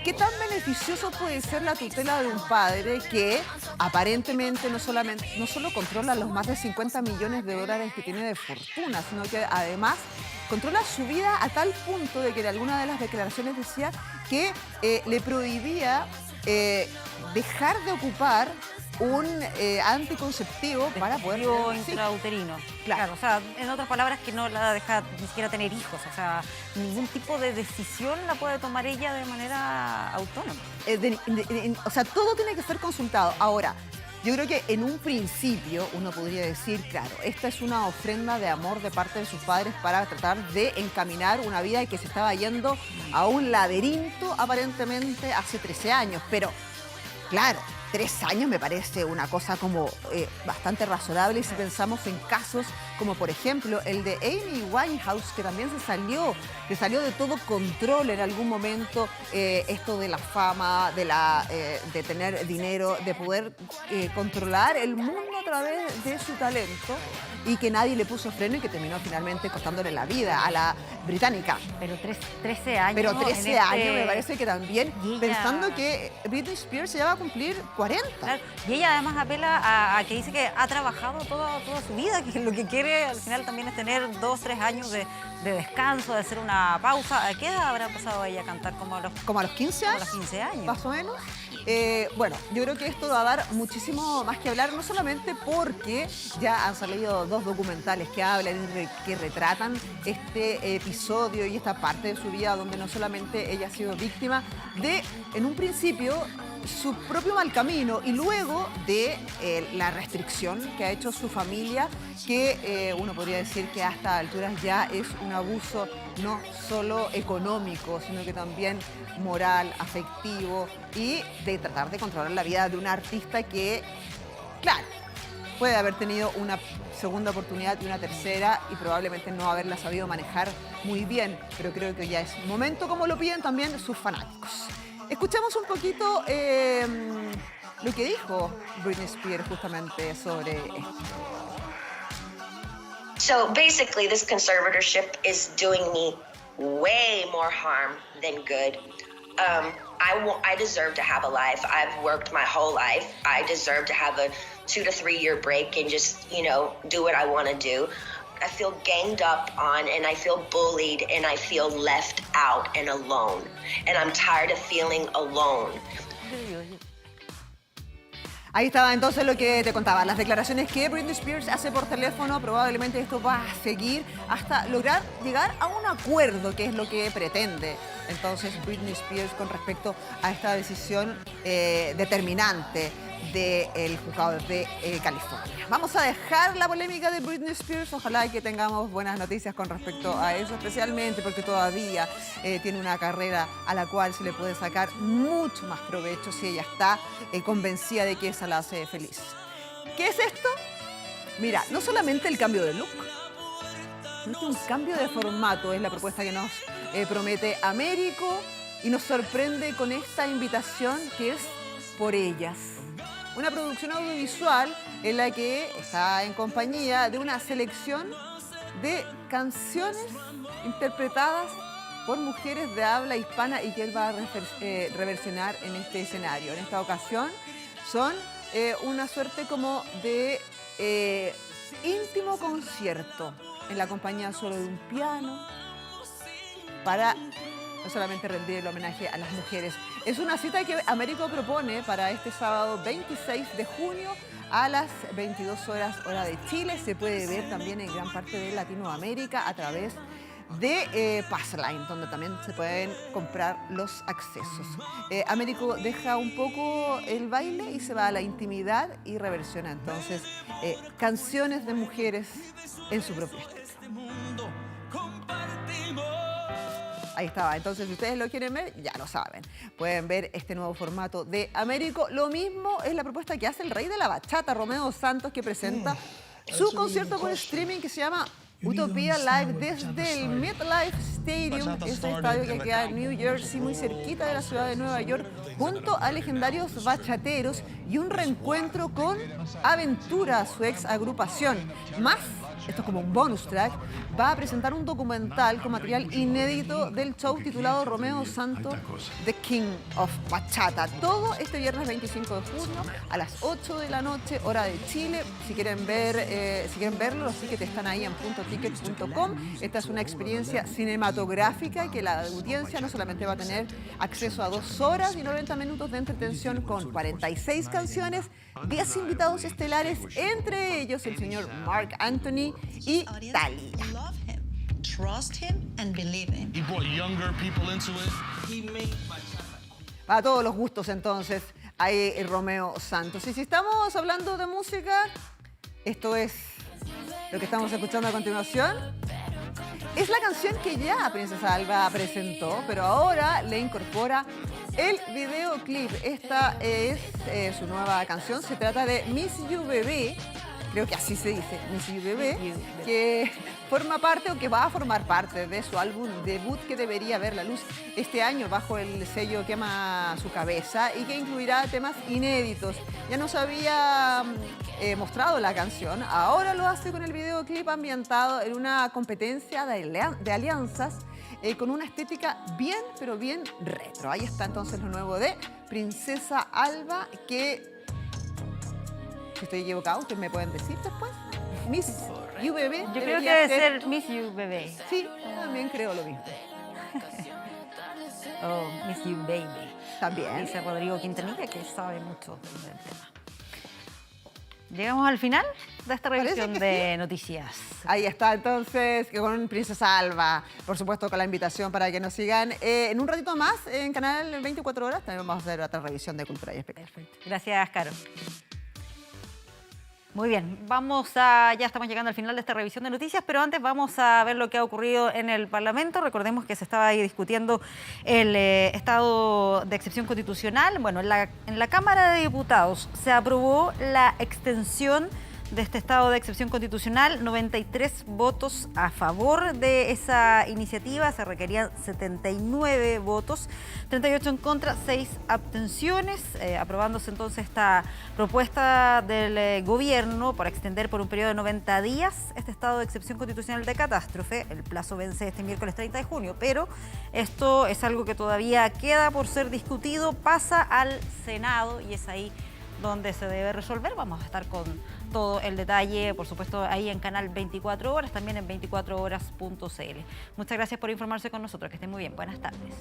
qué tan beneficioso puede ser la tutela de un padre que aparentemente no solo controla los más de 50 millones de dólares que tiene de fortuna, sino que además controla su vida a tal punto de que en alguna de las declaraciones decía que le prohibía dejar de ocupar un anticonceptivo para poder intrauterino. Claro, o sea, en otras palabras, que no la deja ni siquiera tener hijos, o sea, ningún tipo de decisión la puede tomar ella de manera autónoma. O sea, todo tiene que ser consultado. Ahora, yo creo que en un principio uno podría decir, claro, esta es una ofrenda de amor de parte de sus padres para tratar de encaminar una vida que se estaba yendo a un laberinto aparentemente hace 13 años, pero claro, 3 años me parece una cosa como bastante razonable, y si pensamos en casos como por ejemplo el de Amy Winehouse, que también se salió de todo control en algún momento, esto de la fama, de tener dinero, de poder controlar el mundo a través de su talento, y que nadie le puso freno y que terminó finalmente costándole la vida a la británica. Pero 13 años. Pero 13 años me parece que también, pensando que Britney Spears ya va a cumplir 40. Claro. Y ella además apela a que dice que ha trabajado toda su vida, que lo que quiere al final también es tener 2-3 años de descanso, de hacer una pausa. ¿A qué edad habrá empezado ella a cantar? ¿Como a los 15 años? Como a los 15 años. Más o menos. Bueno, yo creo que esto va a dar muchísimo más que hablar, no solamente porque ya han salido 2 documentales que hablan y que retratan este episodio y esta parte de su vida donde no solamente ella ha sido víctima de, en un principio, su propio mal camino, y luego de la restricción que ha hecho su familia, que uno podría decir que a estas alturas ya es un abuso no solo económico, sino que también moral, afectivo, y de tratar de controlar la vida de un artista que, claro, puede haber tenido una segunda oportunidad y una tercera, y probablemente no haberla sabido manejar muy bien, pero creo que ya es momento, como lo piden también sus fanáticos. Escuchemos un poquito lo que dijo Britney Spears justamente sobre esto. So basically, this conservatorship is doing me way more harm than good. I deserve to have a life. I've worked my whole life. I deserve to have a 2 to 3 year break and just, do what I want to do. I feel ganged up on, and I feel bullied, and I feel left out and alone. And I'm tired of feeling alone. Ahí estaba entonces lo que te contaba, las declaraciones que Britney Spears hace por teléfono. Probablemente esto va a seguir hasta lograr llegar a un acuerdo, que es lo que pretende entonces Britney Spears con respecto a esta decisión determinante del juzgado de California. Vamos a dejar la polémica de Britney Spears. Ojalá que tengamos buenas noticias con respecto a eso, especialmente porque todavía tiene una carrera a la cual se le puede sacar mucho más provecho si ella está convencida de que esa la hace feliz. ¿Qué es esto? Mira, no solamente el cambio de look, sino que un cambio de formato es la propuesta que nos promete Américo, y nos sorprende con esta invitación que es Por Ellas. Una producción audiovisual en la que está en compañía de una selección de canciones interpretadas por mujeres de habla hispana y que él va a reversionar en este escenario. En esta ocasión son una suerte como de íntimo concierto en la compañía solo de un piano para no solamente rendir el homenaje a las mujeres. Es una cita que Américo propone para este sábado 26 de junio a las 22 horas, hora de Chile. Se puede ver también en gran parte de Latinoamérica a través de Passline, donde también se pueden comprar los accesos. Américo deja un poco el baile y se va a la intimidad y reversiona entonces canciones de mujeres en su propio estilo. Ahí estaba. Entonces, si ustedes lo quieren ver, ya lo saben. Pueden ver este nuevo formato de Américo. Lo mismo es la propuesta que hace el rey de la bachata, Romeo Santos, que presenta su concierto por streaming que se llama Utopía Live desde el MetLife Stadium, ese estadio que queda en New Jersey, muy cerquita de la ciudad de Nueva York, junto a legendarios bachateros y un reencuentro con Aventura, su ex agrupación. Más, esto es como un bonus track, va a presentar un documental con material inédito del show titulado Romeo Santos, The King of Bachata. Todo este viernes 25 de junio a las 8 de la noche, hora de Chile. Si quieren verlo, los tickets están ahí en puntoticket.com. Esta es una experiencia cinematográfica que la audiencia no solamente va a tener acceso a 2 horas y 90 minutos de entretención con 46 canciones, 10 invitados estelares, entre ellos el señor Marc Anthony y Thalía. Trust him and believe him. He brought younger people into it. He made bachata. Para todos los gustos, entonces, hay Romeo Santos. Y si estamos hablando de música, esto es lo que estamos escuchando a continuación. Es la canción que ya Princesa Alba presentó, pero ahora le incorpora el videoclip. Esta es su nueva canción. Se trata de Miss You Bebé. Creo que así se dice, Miss You Bebé, que forma parte o que va a formar parte de su álbum debut que debería ver la luz este año bajo el sello Quema Su Cabeza y que incluirá temas inéditos. Ya nos había mostrado la canción, ahora lo hace con el videoclip ambientado en una competencia de alianzas con una estética bien, pero bien retro. Ahí está entonces lo nuevo de Princesa Alba, que... Si estoy equivocado, ¿ustedes me pueden decir después? Miss You Bebé. Yo creo que debe ser Miss You Bebé. Sí, también creo lo mismo. Oh, Miss You Baby. También. Dice Rodrigo Quintanilla, que sabe mucho del tema. Llegamos al final de esta revisión de noticias. Ahí está, entonces, con Princesa Alba. Por supuesto, con la invitación para que nos sigan. En un ratito más, en Canal 24 Horas, también vamos a hacer otra revisión de Cultura y Espectáculo. Gracias, Caro. Muy bien, ya estamos llegando al final de esta revisión de noticias, pero antes vamos a ver lo que ha ocurrido en el Parlamento. Recordemos que se estaba ahí discutiendo el estado de excepción constitucional. Bueno, en la Cámara de Diputados se aprobó la extensión de este estado de excepción constitucional, 93 votos a favor de esa iniciativa, se requerían 79 votos, 38 en contra, 6 abstenciones, aprobándose entonces esta propuesta del gobierno para extender por un periodo de 90 días este estado de excepción constitucional de catástrofe. El plazo vence este miércoles 30 de junio, pero esto es algo que todavía queda por ser discutido, pasa al Senado y es ahí donde se debe resolver. Vamos a estar con todo el detalle, por supuesto, ahí en Canal 24 Horas, también en 24horas.cl. Muchas gracias por informarse con nosotros, que estén muy bien. Buenas tardes.